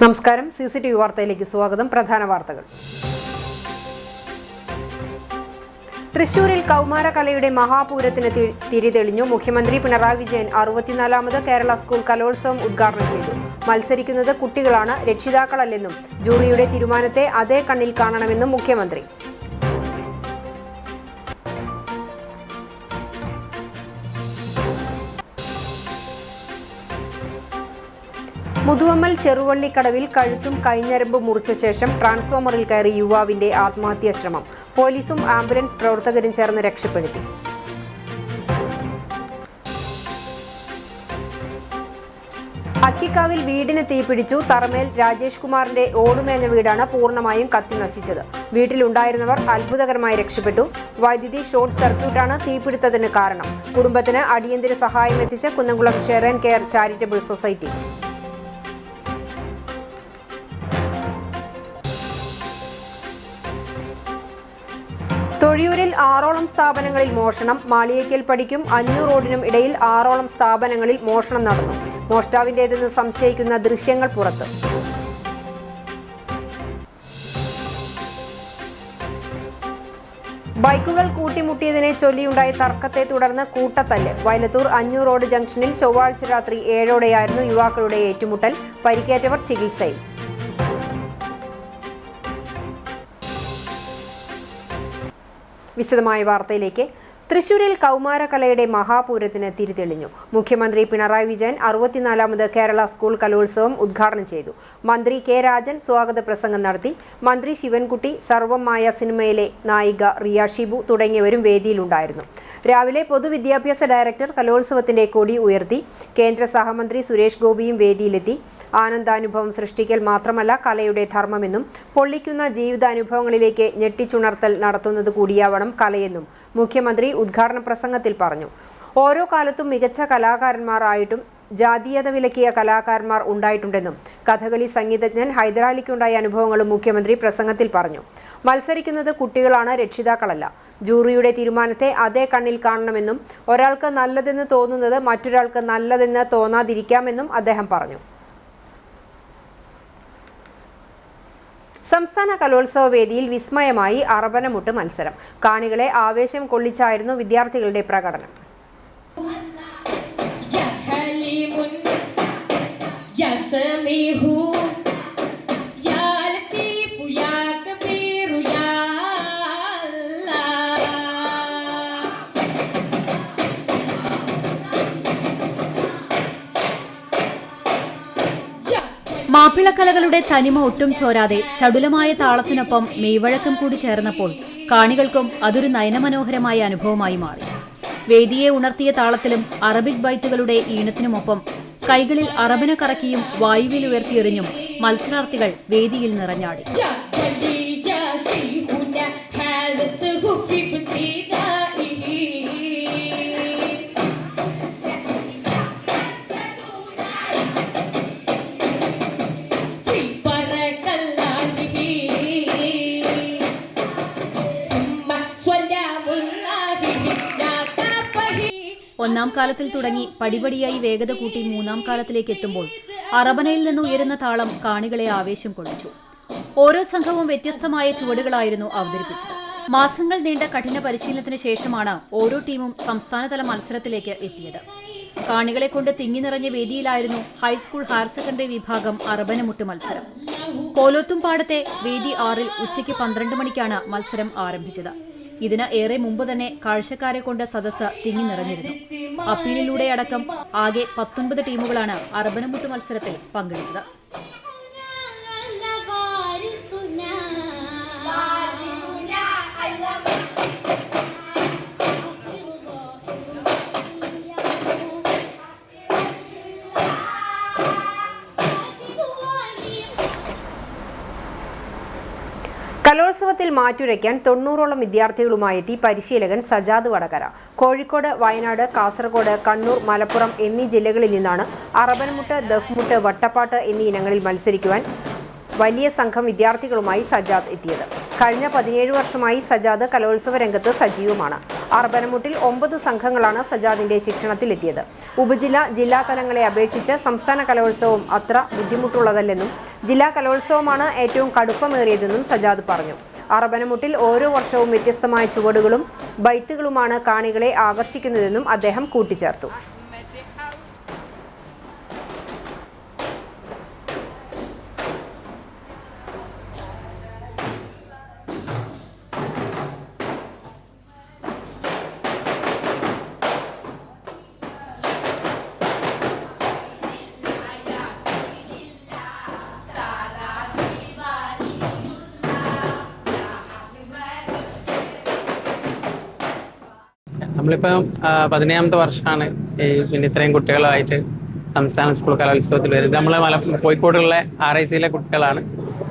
നമസ്കാരം. CCTV വാർത്തയിലേക്ക് സ്വാഗതം. പ്രധാന വാർത്തകൾ. തൃശൂരിൽ കൗമാരകലയുടെ മഹാപൂരത്തിന് തിരിതെളിഞ്ഞു. മുഖ്യമന്ത്രി പിണറായി വിജയൻ 64ാമത് കേരള സ്കൂൾ കലോത്സവം ഉദ്ഘാടനം ചെയ്തു. മത്സരിക്കുന്നത് കുട്ടികളാണ്, രക്ഷിതാക്കളല്ലെന്നും ജൂറിയുടെ തീരുമാനത്തെ അതേ കണ്ണിൽ കാണണമെന്നും മുഖ്യമന്ത്രി. മുതുവമ്മൽ ചെറുവള്ളിക്കടവിൽ കഴുത്തും കൈഞ്ഞരമ്പും മുറിച്ച ശേഷം ട്രാൻസ്ഫോമറിൽ കയറി യുവാവിന്റെ ആത്മഹത്യാശ്രമം. പോലീസും ആംബുലൻസ് പ്രവർത്തകരും ചേർന്ന് രക്ഷപ്പെടുത്തി. അക്കിക്കാവിൽ വീടിന് തീപിടിച്ചു. തറമേൽ രാജേഷ് കുമാറിന്റെ ഓടുമേഞ്ഞ വീടാണ് പൂർണ്ണമായും കത്തി നശിച്ചത്. വീട്ടിലുണ്ടായിരുന്നവർ അത്ഭുതകരമായി രക്ഷപ്പെട്ടു. വൈദ്യുതി ഷോർട്ട് സർക്യൂട്ടാണ് തീപിടുത്തത്തിന് കാരണം. കുടുംബത്തിന് അടിയന്തര സഹായം എത്തിച്ച Kunnamkulam share and care charitable society. തൊഴിയൂരിൽ 6ഓളം സ്ഥാപനങ്ങളിൽ മോഷണം. മാളിയേക്കൽ പടിക്കും അഞ്ഞൂർ റോഡിനും ഇടയിൽ 6ഓളം സ്ഥാപനങ്ങളിൽ മോഷണം നടന്നു. മോഷ്ടാവിന്റേതെന്ന് സംശയിക്കുന്ന ദൃശ്യങ്ങൾ പുറത്ത്. ബൈക്കുകൾ കൂട്ടിമുട്ടിയതിനെ ചൊല്ലിയുണ്ടായ തർക്കത്തെ തുടർന്ന് കൂട്ടത്തല്ല്. വയലത്തൂർ അഞ്ഞൂർ റോഡ് ജംഗ്ഷനിൽ ചൊവ്വാഴ്ച രാത്രി 7ഓടെയായിരുന്നു യുവാക്കളുടെ ഏറ്റുമുട്ടൽ. പരിക്കേറ്റവർ ചികിത്സയിൽ. വിശദമായ വാർത്തയിലേക്ക്. തൃശൂരിൽ കൗമാരകലയുടെ മഹാപൂരത്തിന് തിരിതെളിഞ്ഞു. മുഖ്യമന്ത്രി പിണറായി വിജയൻ 64ാമത് കേരള സ്കൂൾ കലോത്സവം ഉദ്ഘാടനം ചെയ്തു. മന്ത്രി കെ രാജൻ സ്വാഗത പ്രസംഗം നടത്തി. മന്ത്രി ശിവൻകുട്ടി, സർവമായ സിനിമയിലെ നായിക റിയ ഷിബു തുടങ്ങിയവരും വേദിയിലുണ്ടായിരുന്നു. രാവിലെ പൊതുവിദ്യാഭ്യാസ ഡയറക്ടർ കലോത്സവത്തിന്റെ കൊടി ഉയർത്തി. കേന്ദ്ര സഹമന്ത്രി സുരേഷ് ഗോപിയും വേദിയിലെത്തി. ആനന്ദാനുഭവം സൃഷ്ടിക്കൽ മാത്രമല്ല കലയുടെ ധർമ്മമെന്നും പൊള്ളിക്കുന്ന ജീവിതാനുഭവങ്ങളിലേക്ക് ഞെട്ടിച്ചുണർത്തൽ നടത്തുന്നത് കൂടിയാവണം കലയെന്നും മുഖ്യമന്ത്രി ഉദ്ഘാടന പ്രസംഗത്തിൽ പറഞ്ഞു. ഓരോ കാലത്തും മികച്ച കലാകാരന്മാരായിട്ടും ജാതീയത വിലക്കിയ കലാകാരന്മാർ ഉണ്ടായിട്ടുണ്ടെന്നും കഥകളി സംഗീതജ്ഞൻ ഹൈദരാലിക്കുണ്ടായ അനുഭവങ്ങളും മുഖ്യമന്ത്രി പ്രസംഗത്തിൽ പറഞ്ഞു. മത്സരിക്കുന്നത് കുട്ടികളാണ്, രക്ഷിതാക്കളല്ല. ജൂറിയുടെ തീരുമാനത്തെ അതേ കണ്ണിൽ കാണണമെന്നും ഒരാൾക്ക് നല്ലതെന്ന് തോന്നുന്നത് മറ്റൊരാൾക്ക് നല്ലതെന്ന് തോന്നാതിരിക്കാമെന്നും അദ്ദേഹം പറഞ്ഞു. സംസ്ഥാന കലോത്സവ വേദിയിൽ വിസ്മയമായി അറബനമുട്ട് മത്സരം. കാണികളെ ആവേശം കൊള്ളിച്ചായിരുന്നു വിദ്യാർത്ഥികളുടെ പ്രകടനം. മാപ്പിളക്കലകളുടെ തനിമ ഒട്ടും ചോരാതെ ചടുലമായ താളത്തിനൊപ്പം മെയ്വഴക്കം കൂടി ചേർന്നപ്പോൾ കാണികൾക്കും അതൊരു നയനമനോഹരമായ അനുഭവമായി മാറി. വേദിയെ ഉണർത്തിയ താളത്തിലും അറബിക് ബൈത്തുകളുടെ ഈണത്തിനുമൊപ്പം കൈകളിൽ അറബന കറക്കിയും വായുവിൽ ഉയർത്തിയെറിഞ്ഞും മത്സരാർത്ഥികൾ വേദിയിൽ നിറഞ്ഞാടി. ഒന്നാം കാലത്തിൽ തുടങ്ങി പടിപടിയായി വേഗത കൂട്ടി മൂന്നാം കാലത്തിലേക്ക് എത്തുമ്പോൾ അറബനയിൽ നിന്ന് ഉയരുന്ന താളം കാണികളെ ആവേശം കൊള്ളിച്ചു. ഓരോ സംഘവും വ്യത്യസ്തമായ ചുവടുകളായിരുന്നു അവതരിപ്പിച്ചത്. മാസങ്ങൾ നീണ്ട കഠിന പരിശീലനത്തിന് ശേഷമാണ് ഓരോ ടീമും സംസ്ഥാനതല മത്സരത്തിലേക്ക് എത്തിയത്. കാണികളെ കൊണ്ട് തിങ്ങി നിറഞ്ഞ വേദിയിലായിരുന്നു ഹൈസ്കൂൾ ഹയർ സെക്കൻഡറി വിഭാഗം അറബനമുട്ട് മത്സരം. കോലോത്തുംപാടത്തെ വേദി 6-ൽ ഉച്ചയ്ക്ക് 12 മണിക്കാണ് മത്സരം ആരംഭിച്ചത്. ഇതിന് ഏറെ മുമ്പ് തന്നെ കാഴ്ചക്കാരെ കൊണ്ട് സദസ്സ് തിങ്ങി നിറഞ്ഞിരുന്നു. അപ്പീലിലൂടെ അടക്കം ആകെ 19 ടീമുകളാണ് അറബനമുട്ട് മത്സരത്തിൽ പങ്കെടുത്തത്. കലോത്സവത്തിൽ മാറ്റുരയ്ക്കാൻ 90ഓളം വിദ്യാർത്ഥികളുമായി എത്തി പരിശീലകൻ സജാദ് വടകര. കോഴിക്കോട്, വയനാട്, കാസർഗോഡ്, കണ്ണൂർ, മലപ്പുറം എന്നീ ജില്ലകളിൽ നിന്നാണ് അറബനമുട്ട്, ദഫ്മുട്ട്, വട്ടപ്പാട്ട് എന്നീ ഇനങ്ങളിൽ മത്സരിക്കുവാൻ വലിയ സംഘം വിദ്യാർത്ഥികളുമായി സജാദ് എത്തിയത്. കഴിഞ്ഞ 17 വർഷമായി സജാദ് കലോത്സവ രംഗത്ത് സജീവമാണ്. അറബനമുട്ടിൽ 9 സംഘങ്ങളാണ് സജാദിന്റെ ശിക്ഷണത്തിലെത്തിയത്. ഉപജില്ല, ജില്ലാ തലങ്ങളെ അപേക്ഷിച്ച് സംസ്ഥാന കലോത്സവം അത്ര ബുദ്ധിമുട്ടുള്ളതല്ലെന്നും ജില്ലാ കലോത്സവമാണ് ഏറ്റവും കടുപ്പമേറിയതെന്നും സജാദ് പറഞ്ഞു. അറബനമുട്ടിൽ ഓരോ വർഷവും വ്യത്യസ്തമായ ചുവടുകളും ബൈത്തുകളുമാണ് കാണികളെ ആകർഷിക്കുന്നതെന്നും അദ്ദേഹം കൂട്ടിച്ചേർത്തു. നമ്മളിപ്പം 15ാമത്തെ വർഷമാണ് പിന്നെ ഇത്രയും കുട്ടികളായിട്ട് സംസ്ഥാന സ്കൂൾ കലോത്സവത്തിൽ വരുന്നത്. നമ്മൾ കോഴിക്കോടുള്ള RICയിലെ കുട്ടികളാണ്.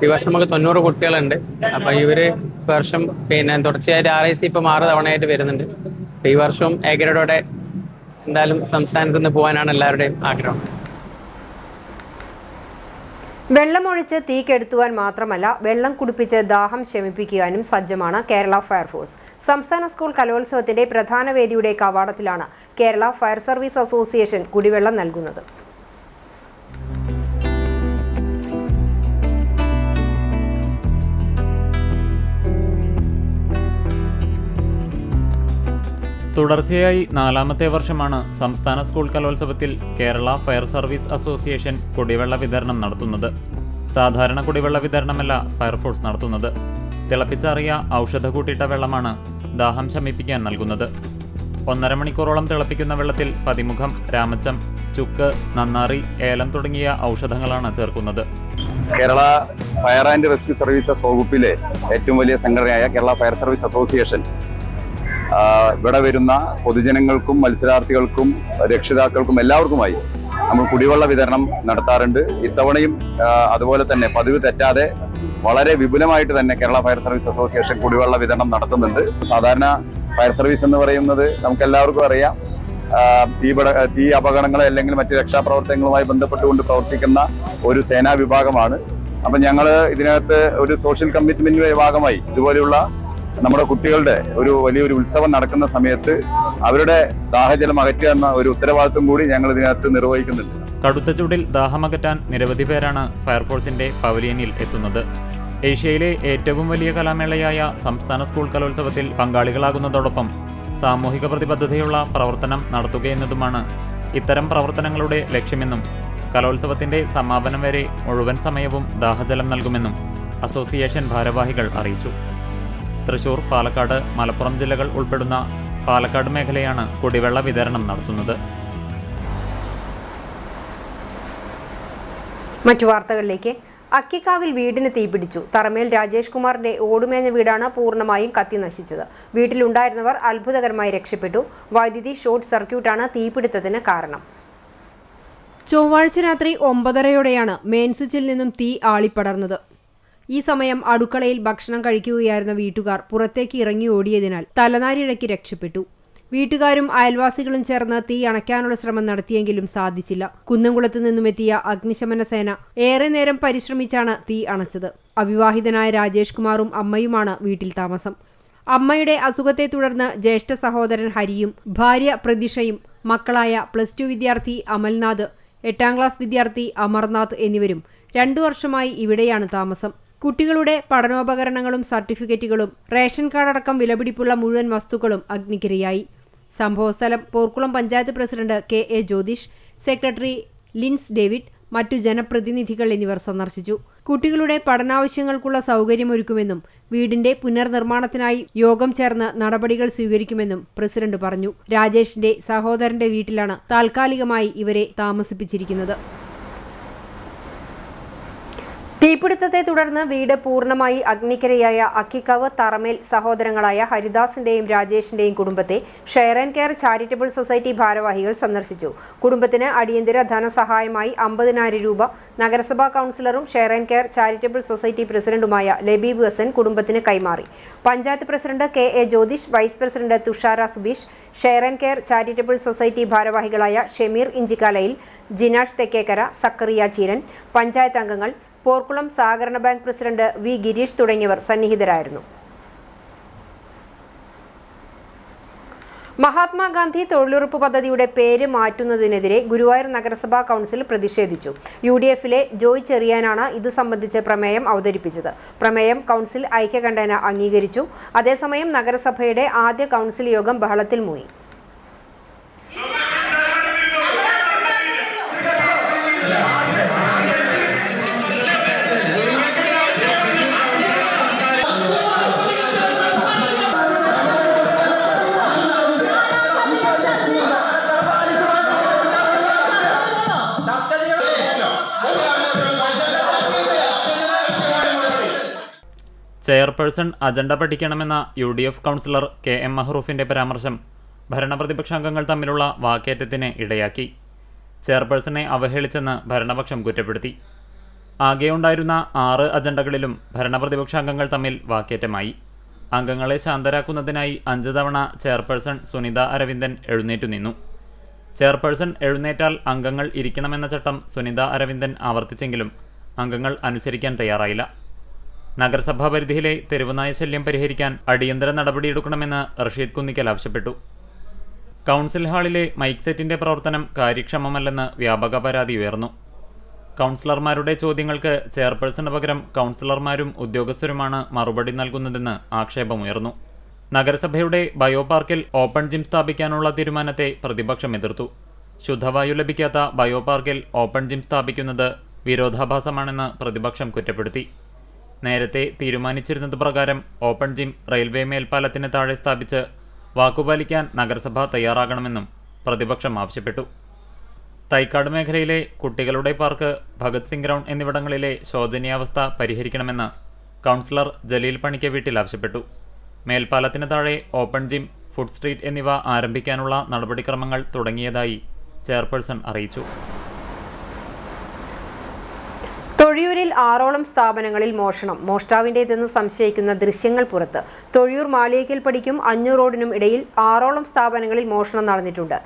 ഈ വർഷം നമുക്ക് 90 കുട്ടികളുണ്ട്. അപ്പം ഇവർ വർഷം പിന്നെ തുടർച്ചയായിട്ട് RIC ഇപ്പോൾ 6 തവണയായിട്ട് വരുന്നുണ്ട്. ഈ വർഷവും A ഗ്രേഡോടെ എന്തായാലും സംസ്ഥാനത്ത് നിന്ന് പോകാനാണ് എല്ലാവരുടെയും ആഗ്രഹം. വെള്ളമൊഴിച്ച് തീ കെടുത്തുവാൻ മാത്രമല്ല, വെള്ളം കുടിപ്പിച്ച് ദാഹം ശമിപ്പിക്കുവാനും സജ്ജമാണ് കേരള ഫയർഫോഴ്സ്. സംസ്ഥാന സ്കൂൾ കലോത്സവത്തിന്റെ പ്രധാന വേദിയുടെ കവാടത്തിലാണ് കേരള ഫയർ സർവീസ് അസോസിയേഷൻ കുടിവെള്ളം നൽകുന്നത്. തുടർച്ചയായി 4ാമത്തെ വർഷമാണ് സംസ്ഥാന സ്കൂൾ കലോത്സവത്തിൽ കേരള ഫയർ സർവീസ് അസോസിയേഷൻ കുടിവെള്ള വിതരണം നടത്തുന്നത്. സാധാരണ കുടിവെള്ള വിതരണമല്ല ഫയർഫോഴ്സ് നടത്തുന്നത്. തിളപ്പിച്ചാറിയ ഔഷധ കൂട്ടിയിട്ട വെള്ളമാണ് ദാഹം ശമിപ്പിക്കാൻ നൽകുന്നത്. 1.5 മണിക്കൂറോളം തിളപ്പിക്കുന്ന വെള്ളത്തിൽ പതിമുഖം, രാമച്ചം, ചുക്ക്, നന്നാറി, ഏലം തുടങ്ങിയ ഔഷധങ്ങളാണ് ചേർക്കുന്നത്. Kerala fire and rescue services വകുപ്പിലെ ഏറ്റവും വലിയ സംഘടനയായ കേരള ഫയർ സർവീസ് അസോസിയേഷൻ ഇവിടെ വരുന്ന പൊതുജനങ്ങൾക്കും മത്സരാർത്ഥികൾക്കും രക്ഷിതാക്കൾക്കും എല്ലാവർക്കുമായി നമ്മൾ കുടിവെള്ള വിതരണം നടത്താറുണ്ട്. ഇത്തവണയും അതുപോലെ തന്നെ പതിവ് തെറ്റാതെ വളരെ വിപുലമായിട്ട് തന്നെ കേരള ഫയർ സർവീസ് അസോസിയേഷൻ കുടിവെള്ള വിതരണം നടത്തുന്നുണ്ട്. സാധാരണ ഫയർ സർവീസ് എന്ന് പറയുന്നത് നമുക്ക് എല്ലാവർക്കും അറിയാം, തീ അപകടങ്ങൾ അല്ലെങ്കിൽ മറ്റ് രക്ഷാപ്രവർത്തനങ്ങളുമായി ബന്ധപ്പെട്ടുകൊണ്ട് പ്രവർത്തിക്കുന്ന ഒരു സേനാ വിഭാഗമാണ്. അപ്പം ഞങ്ങൾ ഇതിനകത്ത് ഒരു സോഷ്യൽ കമ്മിറ്റ്മെന്റിന്റെ ഭാഗമായി ഇതുപോലെയുള്ള നമ്മുടെ കുട്ടികളുടെ ഒരു വലിയൊരു ഉത്സവം നടക്കുന്ന സമയത്ത് അവരുടെ ദാഹജലം അകറ്റുക എന്ന ഒരു ഉത്തരവാദിത്വം കൂടി ഞങ്ങൾ ഇതിനകത്ത് നിർവഹിക്കുന്നുണ്ട്. കടുത്ത ചൂടിൽ ദാഹമകറ്റാൻ നിരവധി പേരാണ് ഫയർഫോഴ്സിന്റെ പവലിയനിൽ എത്തുന്നത്. ഏഷ്യയിലെ ഏറ്റവും വലിയ കലാമേളയായ സംസ്ഥാന സ്കൂൾ കലോത്സവത്തിൽ പങ്കാളികളാകുന്നതോടൊപ്പം സാമൂഹിക പ്രതിബദ്ധതയുള്ള പ്രവർത്തനം നടത്തുകയെന്നതുമാണ് ഇത്തരം പ്രവർത്തനങ്ങളുടെ ലക്ഷ്യമെന്നും കലോത്സവത്തിന്റെ സമാപനം വരെ മുഴുവൻ സമയവും ദാഹജലം നൽകുമെന്നും അസോസിയേഷൻ ഭാരവാഹികൾ അറിയിച്ചു. തൃശൂർ, പാലക്കാട്, മലപ്പുറം ജില്ലകൾ ഉൾപ്പെടുന്ന പാലക്കാട് മേഖലയാണ് കുടിവെള്ള വിതരണം നടത്തുന്നത്. മറ്റു വാർത്തകളിലേക്ക്. അക്കിക്കാവിൽ വീടിന് തീപിടിച്ചു. തറമേൽ രാജേഷ് കുമാറിന്റെ ഓടുമേഞ്ഞ വീടാണ് പൂർണ്ണമായും കത്തി നശിച്ചത്. വീട്ടിലുണ്ടായിരുന്നവർ അത്ഭുതകരമായി രക്ഷപ്പെട്ടു. വൈദ്യുതി ഷോർട്ട് സർക്യൂട്ടാണ് തീപിടുത്തത്തിന് കാരണം. ചൊവ്വാഴ്ച രാത്രി 9:30യോടെയാണ് മെയിൻ സ്വിച്ചിൽ നിന്നും തീ ആളിപ്പടർന്നത്. ഈ സമയം അടുക്കളയിൽ ഭക്ഷണം കഴിക്കുകയായിരുന്ന വീട്ടുകാർ പുറത്തേക്ക് ഇറങ്ങി ഓടിയതിനാൽ തലനാരിഴയ്ക്ക് രക്ഷപ്പെട്ടു. വീട്ടുകാരും അയൽവാസികളും ചേർന്ന് തീ അണയ്ക്കാനുള്ള ശ്രമം നടത്തിയെങ്കിലും സാധിച്ചില്ല. കുന്നംകുളത്തു നിന്നുമെത്തിയ അഗ്നിശമന സേന ഏറെ നേരം പരിശ്രമിച്ചാണ് തീ അണച്ചത്. അവിവാഹിതനായ രാജേഷ് കുമാറും അമ്മയുമാണ് വീട്ടിൽ താമസം. അമ്മയുടെ അസുഖത്തെ തുടർന്ന് ജ്യേഷ്ഠ സഹോദരൻ ഹരിയും ഭാര്യ പ്രതീഷയും മക്കളായ +2 വിദ്യാർത്ഥി അമൽനാഥ്, 8ാം ക്ലാസ് വിദ്യാർത്ഥി അമർനാഥ് എന്നിവരും 2 വർഷമായി ഇവിടെയാണ് താമസം. കുട്ടികളുടെ പഠനോപകരണങ്ങളും സർട്ടിഫിക്കറ്റുകളും റേഷൻ കാർഡ് അടക്കം വിലപിടിപ്പുള്ള മുഴുവൻ വസ്തുക്കളും അഗ്നിക്കിരയായി. സംഭവസ്ഥലം Porkulam panchayat president KA Jyothish, secretary Lins David, മറ്റു ജനപ്രതിനിധികൾ എന്നിവർ സന്ദർശിച്ചു. കുട്ടികളുടെ പഠനാവശ്യങ്ങൾക്കുള്ള സൗകര്യമൊരുക്കുമെന്നും വീടിന്റെ പുനർനിർമ്മാണത്തിനായി യോഗം ചേർന്ന് നടപടികൾ സ്വീകരിക്കുമെന്നും പ്രസിഡന്റ് പറഞ്ഞു. രാജേഷിന്റെ സഹോദരന്റെ വീട്ടിലാണ് താൽക്കാലികമായി ഇവരെ താമസിപ്പിച്ചിരിക്കുന്നത്. തീപിടുത്തത്തെ തുടർന്ന് വീട് പൂർണ്ണമായി അഗ്നിക്കിരയായ അക്കിക്കാവ് തറമേൽ സഹോദരങ്ങളായ ഹരിദാസിന്റെയും രാജേഷിന്റെയും കുടുംബത്തെ share and care charitable society ഭാരവാഹികൾ സന്ദർശിച്ചു. കുടുംബത്തിന് അടിയന്തര ധനസഹായമായി 50,000 രൂപ നഗരസഭാ കൗൺസിലറും share and care charitable society പ്രസിഡന്റുമായ ലബീബ് ഹസൻ കുടുംബത്തിന് കൈമാറി. Panchayat president KA Jyothish, vice president Thushara Subeesh, share and care charitable society ഭാരവാഹികളായ ഷെമീർ ഇഞ്ചിക്കാലയിൽ, ജിനാഷ് തെക്കേക്കര, സക്കറിയ ചീരൻ, പഞ്ചായത്ത് അംഗങ്ങൾ, പോർക്കുളം സഹകരണ ബാങ്ക് പ്രസിഡന്റ് V ഗിരീഷ് തുടങ്ങിയവർ സന്നിഹിതരായിരുന്നു. മഹാത്മാഗാന്ധി തൊഴിലുറപ്പ് പദ്ധതിയുടെ പേര് മാറ്റുന്നതിനെതിരെ ഗുരുവായൂർ നഗരസഭാ കൗൺസിൽ പ്രതിഷേധിച്ചു. UDFിലെ ജോയ് ചെറിയാനാണ് ഇത് സംബന്ധിച്ച് പ്രമേയം അവതരിപ്പിച്ചത്. പ്രമേയം കൗൺസിൽ ഐക്യകണ്ഠേന അംഗീകരിച്ചു. അതേസമയം നഗരസഭയുടെ ആദ്യ കൗൺസിൽ യോഗം ബഹളത്തിൽ മുങ്ങി. ചെയർപേഴ്സൺ അജണ്ട പഠിക്കണമെന്ന UDF കൗൺസിലർ KM മഹ്റൂഫിന്റെ പരാമർശം ഭരണപ്രതിപക്ഷാംഗങ്ങൾ തമ്മിലുള്ള വാക്കേറ്റത്തിന് ഇടയാക്കി. ചെയർപേഴ്സണെ അവഹേളിച്ചെന്ന് ഭരണപക്ഷം കുറ്റപ്പെടുത്തി. ആകെയുണ്ടായിരുന്ന 6 അജണ്ടകളിലും ഭരണപ്രതിപക്ഷാംഗങ്ങൾ തമ്മിൽ വാക്കേറ്റമായി. അംഗങ്ങളെ ശാന്തരാക്കുന്നതിനായി 5 തവണ ചെയർപേഴ്സൺ സുനിത അരവിന്ദൻ എഴുന്നേറ്റു നിന്നു. ചെയർപേഴ്സൺ എഴുന്നേറ്റാൽ അംഗങ്ങൾ ഇരിക്കണമെന്ന ചട്ടം സുനിത അരവിന്ദൻ ആവർത്തിച്ചെങ്കിലും അംഗങ്ങൾ അനുസരിക്കാൻ തയ്യാറായില്ല. നഗരസഭാ പരിധിയിലെ തെരുവുനായ ശല്യം പരിഹരിക്കാൻ അടിയന്തര നടപടിയെടുക്കണമെന്ന് റഷീദ് കുന്നിക്കൽ ആവശ്യപ്പെട്ടു. കൗൺസിൽ ഹാളിലെ മൈക്ക് സെറ്റിന്റെ പ്രവർത്തനം കാര്യക്ഷമമല്ലെന്ന് വ്യാപക പരാതി ഉയർന്നു. കൗൺസിലർമാരുടെ ചോദ്യങ്ങൾക്ക് ചെയർപേഴ്സണ് പകരം കൗൺസിലർമാരും ഉദ്യോഗസ്ഥരുമാണ് മറുപടി നൽകുന്നതെന്ന് ആക്ഷേപമുയർന്നു. നഗരസഭയുടെ ബയോ പാർക്കിൽ ഓപ്പൺ ജിം സ്ഥാപിക്കാനുള്ള തീരുമാനത്തെ പ്രതിപക്ഷം എതിർത്തു. ശുദ്ധവായു ലഭിക്കാത്ത ബയോ പാർക്കിൽ ഓപ്പൺ ജിം സ്ഥാപിക്കുന്നത് വിരോധാഭാസമാണെന്ന് പ്രതിപക്ഷം കുറ്റപ്പെടുത്തി. നേരത്തെ തീരുമാനിച്ചിരുന്നത് പ്രകാരം ഓപ്പൺ ജിം റെയിൽവേ മേൽപ്പാലത്തിന് താഴെ സ്ഥാപിച്ച് വാക്കുപാലിക്കാൻ നഗരസഭ തയ്യാറാകണമെന്നും പ്രതിപക്ഷം ആവശ്യപ്പെട്ടു. തൈക്കാട് മേഖലയിലെ കുട്ടികളുടെ പാർക്ക്, ഭഗത് സിംഗ് ഗ്രൗണ്ട് എന്നിവിടങ്ങളിലെ ശോചനീയാവസ്ഥ പരിഹരിക്കണമെന്ന് കൗൺസിലർ ജലീൽ പണിക്ക വീട്ടിൽ ആവശ്യപ്പെട്ടു. മേൽപ്പാലത്തിന് താഴെ ഓപ്പൺ ജിം, ഫുഡ് സ്ട്രീറ്റ് എന്നിവ ആരംഭിക്കാനുള്ള നടപടിക്രമങ്ങൾ തുടങ്ങിയതായി ചെയർപേഴ്സൺ അറിയിച്ചു. തൊഴിയൂരിൽ 6ഓളം സ്ഥാപനങ്ങളിൽ മോഷണം. മോഷ്ടാവിൻ്റേതെന്ന് സംശയിക്കുന്ന ദൃശ്യങ്ങൾ പുറത്ത്. തൊഴിയൂർ മാളിയേക്കൽപ്പടിക്കും അഞ്ഞൂർ റോഡിനും ഇടയിൽ 6ഓളം സ്ഥാപനങ്ങളിൽ മോഷണം നടന്നിട്ടുണ്ട്.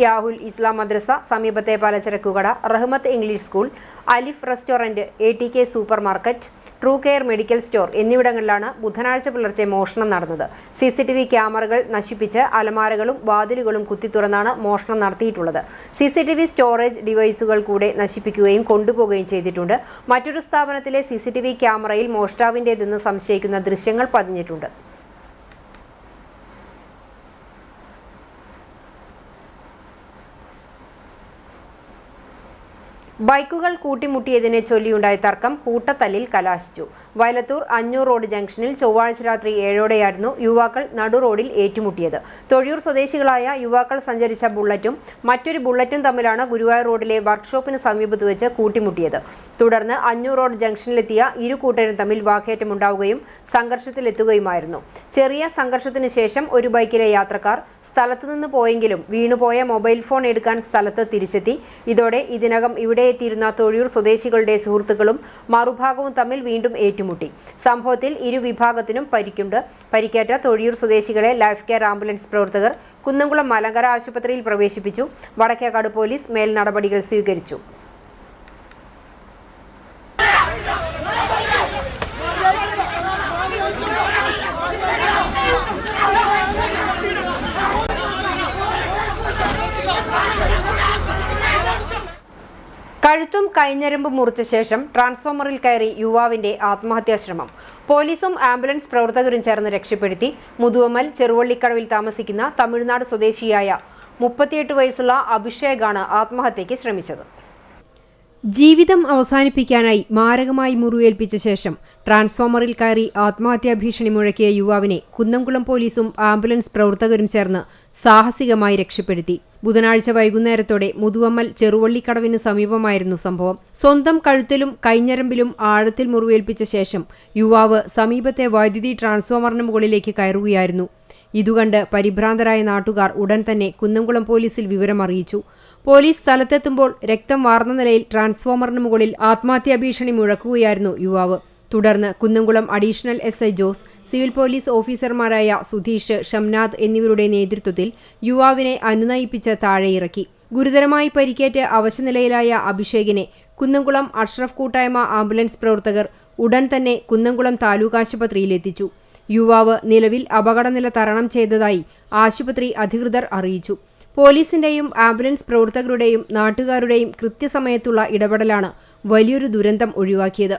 യാഹുൽ ഇസ്ലാം മദ്രസ, സമീപത്തെ പലചരക്ക് കട, റഹ്മത്ത് ഇംഗ്ലീഷ് സ്കൂൾ, അലിഫ് restaurant, ATK super market, true care medical store എന്നിവിടങ്ങളിലാണ് ബുധനാഴ്ച പുലർച്ചെ മോഷണം നടന്നത്. CCTV ക്യാമറകൾ നശിപ്പിച്ച് അലമാരകളും വാതിലുകളും കുത്തിത്തുറന്നാണ് മോഷണം നടത്തിയിട്ടുള്ളത്. CCTV സ്റ്റോറേജ് ഡിവൈസുകൾ കൂടെ നശിപ്പിക്കുകയും കൊണ്ടുപോവുകയും ചെയ്തിട്ടുണ്ട്. മറ്റൊരു സ്ഥാപനത്തിലെ CCTV ക്യാമറയിൽ മോഷ്ടാവിൻ്റേതെന്ന് സംശയിക്കുന്ന ദൃശ്യങ്ങൾ പതിഞ്ഞിട്ടുണ്ട്. ബൈക്കുകൾ കൂട്ടിമുട്ടിയതിനെ ചൊല്ലിയുണ്ടായ തർക്കം കൂട്ടത്തല്ലിൽ കലാശിച്ചു. വയലത്തൂർ അഞ്ഞൂർ റോഡ് ജംഗ്ഷനിൽ ചൊവ്വാഴ്ച രാത്രി 7ഓടെയായിരുന്നു യുവാക്കൾ നടു റോഡിൽ ഏറ്റുമുട്ടിയത്. തൊഴിയൂർ സ്വദേശികളായ യുവാക്കൾ സഞ്ചരിച്ച ബുള്ളറ്റും മറ്റൊരു ബുള്ളറ്റും തമ്മിലാണ് ഗുരുവായൂർ റോഡിലെ വർക്ക്ഷോപ്പിന് സമീപത്ത് വെച്ച് കൂട്ടിമുട്ടിയത്. തുടർന്ന് അഞ്ഞൂർ റോഡ് ജംഗ്ഷനിലെത്തിയ ഇരു കൂട്ടരും തമ്മിൽ വാക്കേറ്റമുണ്ടാവുകയും സംഘർഷത്തിലെത്തുകയുമായിരുന്നു. ചെറിയ സംഘർഷത്തിന് ശേഷം ഒരു ബൈക്കിലെ യാത്രക്കാർ സ്ഥലത്തുനിന്ന് പോയെങ്കിലും വീണുപോയ മൊബൈൽ ഫോൺ എടുക്കാൻ സ്ഥലത്ത് തിരിച്ചെത്തി. ഇതോടെ ഇതിനകം ഇവിടെ എത്തിയിരുന്ന തൊഴിയൂർ സ്വദേശികളുടെ സുഹൃത്തുക്കളും മറുഭാഗവും തമ്മിൽ വീണ്ടും ഏറ്റുമുട്ടി. സംഭവത്തിൽ ഇരു വിഭാഗത്തിനും പരിക്കുണ്ട്. പരിക്കേറ്റ തൊഴിയൂർ സ്വദേശികളെ ലൈഫ് കെയർ ആംബുലൻസ് പ്രവർത്തകർ കുന്നംകുളം മലങ്കര ആശുപത്രിയിൽ പ്രവേശിപ്പിച്ചു. വടക്കേക്കാട് പോലീസ് മേൽ നടപടികൾ സ്വീകരിച്ചു. കഴുത്തും കൈഞ്ഞരമ്പും മുറിച്ച ശേഷം ട്രാൻസ്ഫോമറിൽ കയറി യുവാവിന്റെ ആത്മഹത്യാശ്രമം. പോലീസും ആംബുലൻസ് പ്രവർത്തകരും ചേർന്ന് രക്ഷപ്പെടുത്തി. മുതുവമ്മൽ ചെറുവള്ളിക്കടവിൽ താമസിക്കുന്ന തമിഴ്നാട് സ്വദേശിയായ 38 വയസ്സുള്ള അഭിഷേകാണ് ആത്മഹത്യയ്ക്ക് ശ്രമിച്ചത്. ജീവിതം അവസാനിപ്പിക്കാനായി മാരകമായി മുറിവേൽപ്പിച്ച ശേഷം ട്രാൻസ്ഫോമറിൽ കയറി ആത്മഹത്യാ ഭീഷണി മുഴക്കിയ യുവാവിനെ കുന്നംകുളം പോലീസും ആംബുലൻസ് പ്രവർത്തകരും ചേർന്ന് സാഹസികമായി രക്ഷപ്പെടുത്തി. ബുധനാഴ്ച വൈകുന്നേരത്തോടെ മുതുവമ്മൽ ചെറുവള്ളിക്കടവിന് സമീപമായിരുന്നു സംഭവം. സ്വന്തം കഴുത്തിലും കൈഞ്ഞരമ്പിലും ആഴത്തിൽ മുറിവേൽപ്പിച്ച ശേഷം യുവാവ് സമീപത്തെ വൈദ്യുതി ട്രാൻസ്ഫോമറിന് മുകളിലേക്ക് കയറുകയായിരുന്നു. ഇതുകണ്ട് പരിഭ്രാന്തരായ നാട്ടുകാർ ഉടൻ തന്നെ കുന്നംകുളം പോലീസിൽ വിവരമറിയിച്ചു. പോലീസ് സ്ഥലത്തെത്തുമ്പോൾ രക്തം വാർന്ന നിലയിൽ ട്രാൻസ്ഫോമറിന് മുകളിൽ ആത്മഹത്യാ ഭീഷണി മുഴക്കുകയായിരുന്നു യുവാവ്. തുടർന്ന് Kunnamkulam additional SI Jose, civil police ഓഫീസർമാരായ സുധീഷ്, ഷംനാഥ് എന്നിവരുടെ നേതൃത്വത്തിൽ യുവാവിനെ അനുനയിപ്പിച്ച് താഴെയിറക്കി. ഗുരുതരമായി പരിക്കേറ്റ് അവശനിലയിലായ അഭിഷേകിനെ കുന്നംകുളം അഷ്റഫ് കൂട്ടായ്മ ആംബുലൻസ് പ്രവർത്തകർ ഉടൻ തന്നെ കുന്നംകുളം താലൂക്ക് ആശുപത്രിയിലെത്തിച്ചു. യുവാവ് നിലവിൽ അപകടനില തരണം ചെയ്തതായി ആശുപത്രി അധികൃതർ അറിയിച്ചു. പോലീസിന്റെയും ആംബുലൻസ് പ്രവർത്തകരുടെയും നാട്ടുകാരുടെയും കൃത്യസമയത്തുള്ള ഇടപെടലാണ് വലിയൊരു ദുരന്തം ഒഴിവാക്കിയത്.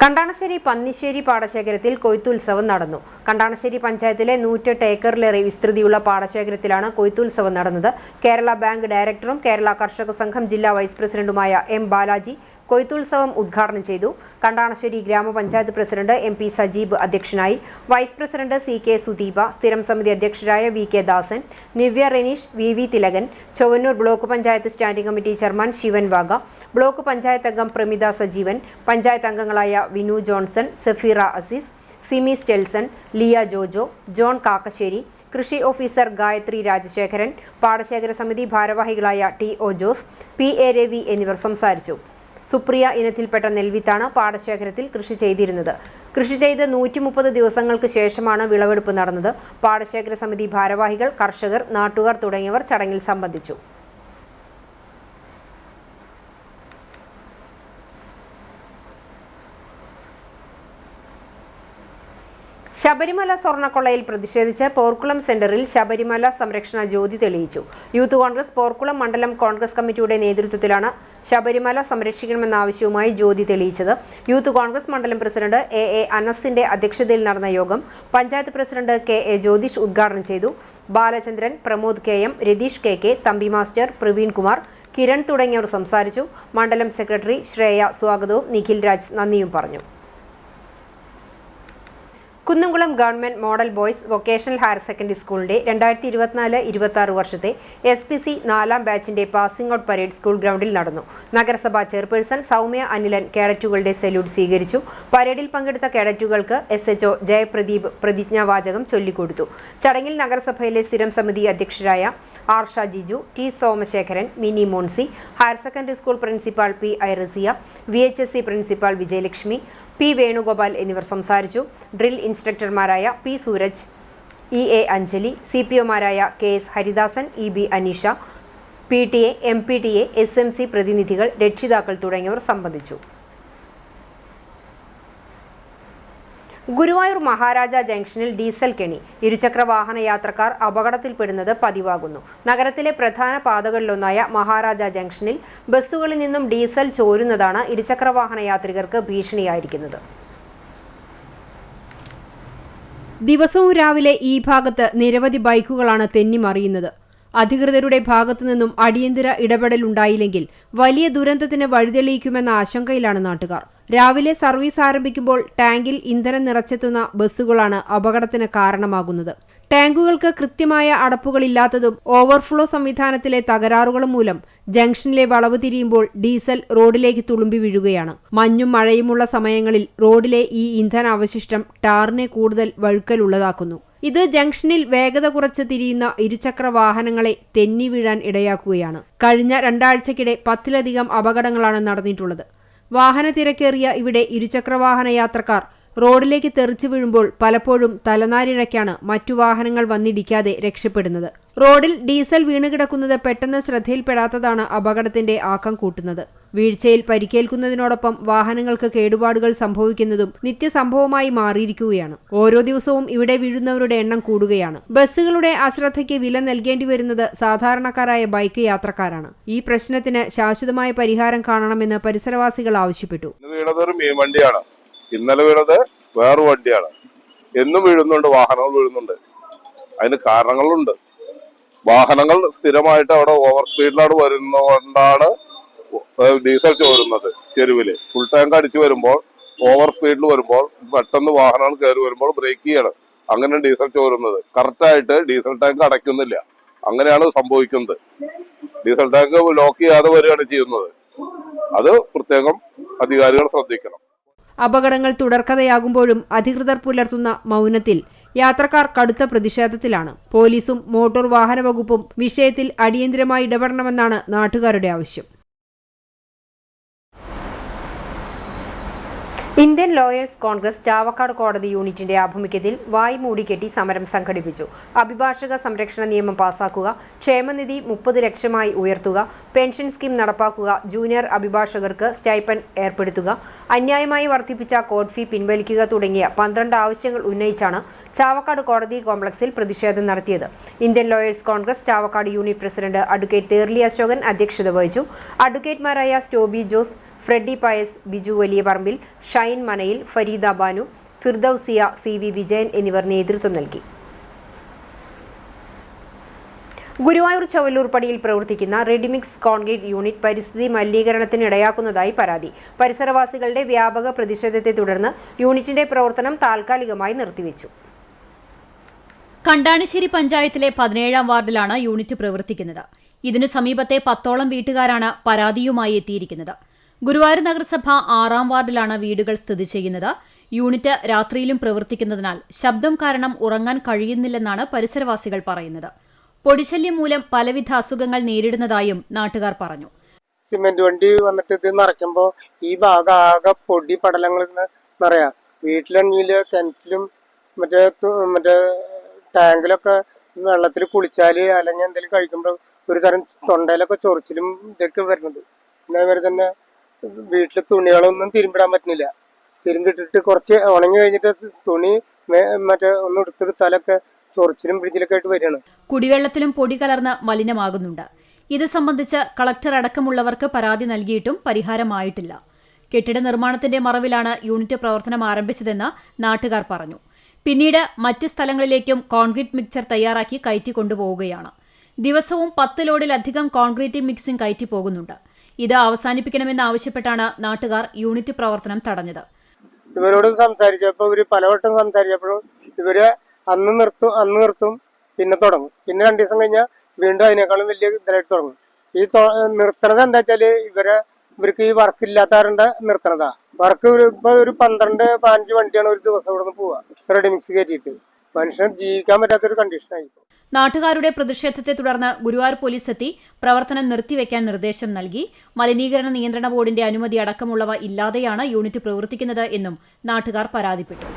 കണ്ടാണശ്ശേരി പന്നിശ്ശേരി പാടശേഖരത്തിൽ കൊയ്ത്തുത്സവം നടന്നു. കണ്ടാണശ്ശേരി പഞ്ചായത്തിലെ 108 ഏക്കറിലേറെ വിസ്തൃതിയുള്ള പാടശേഖരത്തിലാണ് കൊയ്ത്തുത്സവം നടന്നത്. കേരള ബാങ്ക് ഡയറക്ടറും കേരള കർഷക സംഘം ജില്ലാ വൈസ് പ്രസിഡന്റുമായ എം ബാലാജി കൊയ്ത്തുത്സവം ഉദ്ഘാടനം ചെയ്തു. കണ്ടാണശ്ശേരി ഗ്രാമപഞ്ചായത്ത് പ്രസിഡന്റ് MP സജീബ് അധ്യക്ഷനായി. വൈസ് പ്രസിഡന്റ് CK സുദീപ, സ്ഥിരം സമിതി അധ്യക്ഷരായ VK Dasan, Nivya Reneesh, VV Thilakan, Chowwannur block panchayat standing committee chairman Shivan Vaga, block panchayat അംഗം പ്രമിത സജീവൻ, പഞ്ചായത്ത് അംഗങ്ങളായ വിനു ജോൺസൺ, സഫീറ അസീസ്, സിമി സ്റ്റെൽസൺ, ലിയ ജോജോ, ജോൺ കാക്കശ്ശേരി, കൃഷി ഓഫീസർ ഗായത്രി രാജശേഖരൻ, പാടശേഖര സമിതി ഭാരവാഹികളായ TO ജോസ്, PA രവി എന്നിവർ സംസാരിച്ചു. സുപ്രിയ ഇനത്തിൽപ്പെട്ട നെൽവിത്താണ് പാടശേഖരത്തിൽ കൃഷി ചെയ്തിരുന്നത്. കൃഷി ചെയ്ത് 130 ദിവസങ്ങൾക്ക് ശേഷമാണ് വിളവെടുപ്പ് നടന്നത്. പാടശേഖര സമിതി ഭാരവാഹികൾ, കർഷകർ, നാട്ടുകാർ തുടങ്ങിയവർ ചടങ്ങിൽ സംബന്ധിച്ചു. ശബരിമല സ്വർണ്ണക്കൊള്ളയിൽ പ്രതിഷേധിച്ച് പോർക്കുളം സെന്ററിൽ ശബരിമല സംരക്ഷണ ജ്യോതി തെളിയിച്ചു. യൂത്ത് കോൺഗ്രസ് പോർക്കുളം മണ്ഡലം കോൺഗ്രസ് കമ്മിറ്റിയുടെ നേതൃത്വത്തിലാണ് ശബരിമല സംരക്ഷിക്കണമെന്ന ആവശ്യവുമായി ജ്യോതി തെളിയിച്ചത്. യൂത്ത് കോൺഗ്രസ് മണ്ഡലം പ്രസിഡന്റ് AA അനസിന്റെ അധ്യക്ഷതയിൽ നടന്ന യോഗം പഞ്ചായത്ത് പ്രസിഡന്റ് KA ജ്യോതിഷ് ഉദ്ഘാടനം ചെയ്തു. Balachandran, Pramod KM, Ratheesh KK, Thampi master, Praveen Kumar, Kiran തുടങ്ങിയവർ സംസാരിച്ചു. മണ്ഡലം സെക്രട്ടറി ശ്രേയ സ്വാഗതവും നിഖിൽ രാജ് നന്ദിയും പറഞ്ഞു. Kunnamkulam government model boys vocational higher secondary സ്കൂളിന്റെ 2024-26 വർഷത്തെ SPC 4ാം ബാച്ചിന്റെ പാസിംഗ് ഔട്ട് പരേഡ് സ്കൂൾ ഗ്രൗണ്ടിൽ നടന്നു. നഗരസഭാ ചെയർപേഴ്സൺ സൗമ്യ അനിലൻ കേഡറ്റുകളുടെ സല്യൂട്ട് സ്വീകരിച്ചു. പരേഡിൽ പങ്കെടുത്ത കേഡറ്റുകൾക്ക് SHO ജയപ്രദീപ് പ്രതിജ്ഞാവാചകം ചൊല്ലിക്കൊടുത്തു. ചടങ്ങിൽ നഗരസഭയിലെ സ്ഥിരം സമിതി അധ്യക്ഷരായ Arsha Jiju, T Somasekharan, Mini Moncy, higher secondary school principal PI Rasiya, VHSC principal Vijayalakshmi, P Venugopal എന്നിവർ സംസാരിച്ചു. ഡ്രിൽ ഇൻസ്ട്രക്ടർമാരായ P സൂരജ്, EA അഞ്ജലി, CPOമാരായ KS Haridasan, EB Aneesha, PTA, MPTA, SMC പ്രതിനിധികൾ, രക്ഷിതാക്കൾ തുടങ്ങിയവർ സംബന്ധിച്ചു. ഗുരുവായൂർ മഹാരാജ ജംഗ്ഷനിൽ ഡീസൽ കെണി. ഇരുചക്ര വാഹന യാത്രക്കാർ അപകടത്തിൽപ്പെടുന്നത് പതിവാകുന്നു. നഗരത്തിലെ പ്രധാന പാതകളിലൊന്നായ മഹാരാജ ജംഗ്ഷനിൽ ബസ്സുകളിൽ നിന്നും ഡീസൽ ചോരുന്നതാണ് ഇരുചക്ര വാഹന യാത്രികർക്ക് ഭീഷണിയായിരിക്കുന്നത്. ദിവസവും രാവിലെ ഈ ഭാഗത്ത് നിരവധി ബൈക്കുകളാണ് തെന്നിമറിയുന്നത്. അധികൃതരുടെ ഭാഗത്തു നിന്നും അടിയന്തര ഇടപെടലുണ്ടായില്ലെങ്കിൽ വലിയ ദുരന്തത്തിന് വഴിതെളിയിക്കുമെന്ന ആശങ്കയിലാണ് നാട്ടുകാർ. രാവിലെ സർവീസ് ആരംഭിക്കുമ്പോൾ ടാങ്കിൽ ഇന്ധനം നിറച്ചെത്തുന്ന ബസ്സുകളാണ് അപകടത്തിന് കാരണമാകുന്നത്. ടാങ്കുകൾക്ക് കൃത്യമായ അടപ്പുകളില്ലാത്തതും ഓവർഫ്ലോ സംവിധാനത്തിലെ തകരാറുകളും മൂലം ജംഗ്ഷനിലെ വളവ് തിരിയുമ്പോൾ ഡീസൽ റോഡിലേക്ക് തുളുമ്പി വീഴുകയാണ്. മഞ്ഞും മഴയുമുള്ള സമയങ്ങളിൽ റോഡിലെ ഈ ഇന്ധനാവശിഷ്ടം ടാറിനെ കൂടുതൽ വഴുക്കലുള്ളതാക്കുന്നു. ഇത് ജംഗ്ഷനിൽ വേഗത കുറച്ച് തിരിയുന്ന ഇരുചക്ര വാഹനങ്ങളെ തെന്നി വീഴാൻ ഇടയാക്കുകയാണ്. കഴിഞ്ഞ 2 ആഴ്ചക്കിടെ 10-ലധികം അപകടങ്ങളാണ് നടന്നിട്ടുള്ളത്. വാഹന തിരക്കേറിയ ഇവിടെ ഇരുചക്രവാഹന യാത്രക്കാർ റോഡിലേക്ക് തെറിച്ചു വീഴുമ്പോൾ പലപ്പോഴും തലനാരിഴയ്ക്കാണ് മറ്റു വാഹനങ്ങൾ വന്നിടിക്കാതെ രക്ഷപ്പെടുന്നത്. റോഡിൽ ഡീസൽ വീണുകിടക്കുന്നത് പെട്ടെന്ന് ശ്രദ്ധയിൽപ്പെടാത്തതാണ് അപകടത്തിന്റെ ആക്കം കൂട്ടുന്നത്. വീഴ്ചയിൽ പരിക്കേൽക്കുന്നതിനോടൊപ്പം വാഹനങ്ങൾക്ക് കേടുപാടുകൾ സംഭവിക്കുന്നതും നിത്യസംഭവമായി മാറിയിരിക്കുകയാണ്. ഓരോ ദിവസവും ഇവിടെ വീഴുന്നവരുടെ എണ്ണം കൂടുകയാണ്. ബസ്സുകളുടെ അശ്രദ്ധയ്ക്ക് വില നൽകേണ്ടി വരുന്നത് സാധാരണക്കാരായ ബൈക്ക് യാത്രക്കാരാണ്. ഈ പ്രശ്നത്തിന് ശാശ്വതമായ പരിഹാരം കാണണമെന്ന് പരിസരവാസികൾ ആവശ്യപ്പെട്ടു. ഇന്നലെ വീണത് വേറെ വണ്ടിയാണ്. എന്നും വീഴുന്നുണ്ട്, വാഹനങ്ങൾ വീഴുന്നുണ്ട്. അതിന് കാരണങ്ങളുണ്ട്. വാഹനങ്ങൾ സ്ഥിരമായിട്ട് അവിടെ ഓവർ സ്പീഡിലാണ് വരുന്നതുകൊണ്ടാണ് ഡീസൽ ചോരുന്നത്. ചെരുവില് ഫുൾ ടാങ്ക് അടിച്ചു വരുമ്പോൾ ഓവർ സ്പീഡിൽ വരുമ്പോൾ പെട്ടെന്ന് വാഹനങ്ങൾ കയറി വരുമ്പോൾ ബ്രേക്ക് ചെയ്യണം. അങ്ങനെ ഡീസൽ ചോരുന്നത്. കറക്റ്റായിട്ട് ഡീസൽ ടാങ്ക് അടയ്ക്കുന്നില്ല. അങ്ങനെയാണ് സംഭവിക്കുന്നത്. ഡീസൽ ടാങ്ക് ലോക്ക് ചെയ്യാതെ വരികയാണ് ചെയ്യുന്നത്. അത് പ്രത്യേകം അധികാരികൾ ശ്രദ്ധിക്കണം. അപകടങ്ങൾ തുടർക്കഥയാകുമ്പോഴും അധികൃതർ പുലർത്തുന്ന മൗനത്തിൽ യാത്രക്കാർ കടുത്ത പ്രതിഷേധത്തിലാണ്. പോലീസും മോട്ടോർ വാഹന വകുപ്പും വിഷയത്തിൽ അടിയന്തരമായി ഇടപെടണമെന്നാണ് നാട്ടുകാരുടെ ആവശ്യം. ഇന്ത്യൻ ലോയേഴ്സ് കോൺഗ്രസ് ചാവക്കാട് കോടതി യൂണിറ്റിന്റെ ആഭിമുഖ്യത്തിൽ വായ് മൂടിക്കെട്ടി സമരം സംഘടിപ്പിച്ചു. അഭിഭാഷക സംരക്ഷണ നിയമം പാസാക്കുക, ക്ഷേമനിധി 30 ലക്ഷമായി ഉയർത്തുക, പെൻഷൻ സ്കീം നടപ്പാക്കുക, ജൂനിയർ അഭിഭാഷകർക്ക് സ്റ്റൈപ്പൻഡ് ഏർപ്പെടുത്തുക, അന്യായമായി വർദ്ധിപ്പിച്ച കോർട്ട് ഫീ പിൻവലിക്കുക തുടങ്ങിയ 12 ആവശ്യങ്ങൾ ഉന്നയിച്ചാണ് ചാവക്കാട് കോടതി കോംപ്ലക്സിൽ പ്രതിഷേധം നടത്തിയത്. Indian lawyers Congress Chavakkad unit president advocate Therly Ashokan അധ്യക്ഷത വഹിച്ചു. അഡ്വക്കേറ്റ്മാരായ സ്റ്റോബി ജോസ്, ഫ്രെഡി പയസ്, ബിജു വലിയ പറമ്പിൽ, ഷൈൻ മനയിൽ, ഫരീദ ബാനു, ഫിർദൌസിയ, CV വിജയൻ എന്നിവർ നേതൃത്വം നൽകി. ഗുരുവായൂർ ചവല്ലൂർ പടിയിൽ പ്രവർത്തിക്കുന്ന റെഡിമിക്സ് കോൺക്രീറ്റ് യൂണിറ്റ് പരിസ്ഥിതി മലിനീകരണത്തിനിടയാക്കുന്നതായി പരാതി. പരിസരവാസികളുടെ വ്യാപക പ്രതിഷേധത്തെ തുടർന്ന് യൂണിറ്റിന്റെ പ്രവർത്തനം താൽക്കാലികമായി നിർത്തിവെച്ചു. കണ്ടാണിശ്ശേരി പഞ്ചായത്തിലെ 17-ാം വാർഡിലാണ് യൂണിറ്റ് പ്രവർത്തിക്കുന്നത്. ഇതിനു സമീപത്തെ 10ഓളം വീട്ടുകാരാണ് പരാതിയുമായി എത്തിയിരിക്കുന്നത്. ഗുരുവായൂർ നഗരസഭ 6-ാം വാർഡിലാണ് വീടുകൾ സ്ഥിതി ചെയ്യുന്നത്. യൂണിറ്റ് രാത്രിയിലും പ്രവർത്തിക്കുന്നതിനാൽ ശബ്ദം കാരണം ഉറങ്ങാൻ കഴിയുന്നില്ലെന്നാണ് പരിസരവാസികൾ പറയുന്നത്. പൊടിശല്യം മൂലം പലവിധ അസുഖങ്ങൾ നേരിടുന്നതായും നാട്ടുകാർ പറഞ്ഞു. സിമെന്റ് വണ്ടി വന്നിട്ട് ഇത് നിറയ്ക്കുമ്പോൾ ഈ ഭാഗം ആകെ പൊടി പടലങ്ങളിൽ നിറയാം. വീട്ടിലാണെങ്കിൽ കിണറ്റിലും മറ്റേ ടാങ്കിലൊക്കെ വെള്ളത്തിൽ കുളിച്ചാൽ അല്ലെങ്കിൽ എന്തെങ്കിലും കഴിക്കുമ്പോൾ ഒരു തരം തൊണ്ടയിലൊക്കെ ചൊറിച്ചിലും ഇതൊക്കെ വരുന്നത്. അതേമാതിരി തന്നെ വീട്ടിലെ തുണികളൊന്നും തിരുമ്പിടാൻ പറ്റുന്നില്ല. തിരുമ്പിട്ടിട്ട് കുറച്ച് ഉണങ്ങി കഴിഞ്ഞിട്ട് തുണി ഒന്ന് എടുത്തെടുത്താലൊക്കെ ചൊറിച്ചിലും പിടിച്ചിലൊക്കെ ആയിട്ട് വരികയാണ്. കുടിവെള്ളത്തിലും പൊടി കലർന്ന് മലിനമാകുന്നുണ്ട്. ഇത് സംബന്ധിച്ച് കളക്ടർ അടക്കമുള്ളവർക്ക് പരാതി നൽകിയിട്ടും പരിഹാരമായിട്ടില്ല. കെട്ടിട നിർമ്മാണത്തിന്റെ മറവിലാണ് യൂണിറ്റ് പ്രവർത്തനം ആരംഭിച്ചതെന്ന് നാട്ടുകാർ പറഞ്ഞു. പിന്നീട് മറ്റ് സ്ഥലങ്ങളിലേക്കും കോൺക്രീറ്റ് മിക്സർ തയ്യാറാക്കി കയറ്റി കൊണ്ടുപോവുകയാണ്. ദിവസവും 10 ലോഡിലധികം കോൺക്രീറ്റ് മിക്സിംഗ് കയറ്റി പോകുന്നുണ്ട്. ഇത് അവസാനിപ്പിക്കണമെന്നാവശ്യപ്പെട്ടാണ് നാട്ടുകാർ യൂണിറ്റ് പ്രവർത്തനം തടഞ്ഞത്. ഇവരോട് സംസാരിച്ചപ്പോൾ ഇവര് പലവട്ടം സംസാരിച്ചപ്പോഴും ഇവര് അന്ന് നിർത്തും, പിന്നെ തുടങ്ങും. പിന്നെ 2 ദിവസം കഴിഞ്ഞാൽ വീണ്ടും അതിനേക്കാളും വലിയ ഇതിലായിട്ട് തുടങ്ങും. ഈ നിർത്തണത് എന്താ വെച്ചാല് ഇവർക്ക് ഈ വർക്ക് ഇല്ലാത്തവരുടെ നിർത്തണതാ. വർക്ക് ഇപ്പൊ ഒരു 12-15 വണ്ടിയാണ് ഒരു ദിവസം ഇവിടെ നിന്ന് പോവുക റെഡിമിക്സ് കയറ്റിയിട്ട്. മനുഷ്യന് ജീവിക്കാൻ പറ്റാത്തൊരു കണ്ടീഷനായി. നാട്ടുകാരുടെ പ്രതിഷേധത്തെ തുടർന്ന് ഗുരുവായൂർ പോലീസ് എത്തി പ്രവർത്തനം നിർത്തിവെക്കാൻ നിർദ്ദേശം നൽകി. മലിനീകരണ നിയന്ത്രണ ബോർഡിന്റെ അനുമതി അടക്കമുള്ളവ ഇല്ലാതെയാണ് യൂണിറ്റ് പ്രവർത്തിക്കുന്നത് എന്നും നാട്ടുകാർ പരാതിപ്പെട്ടു.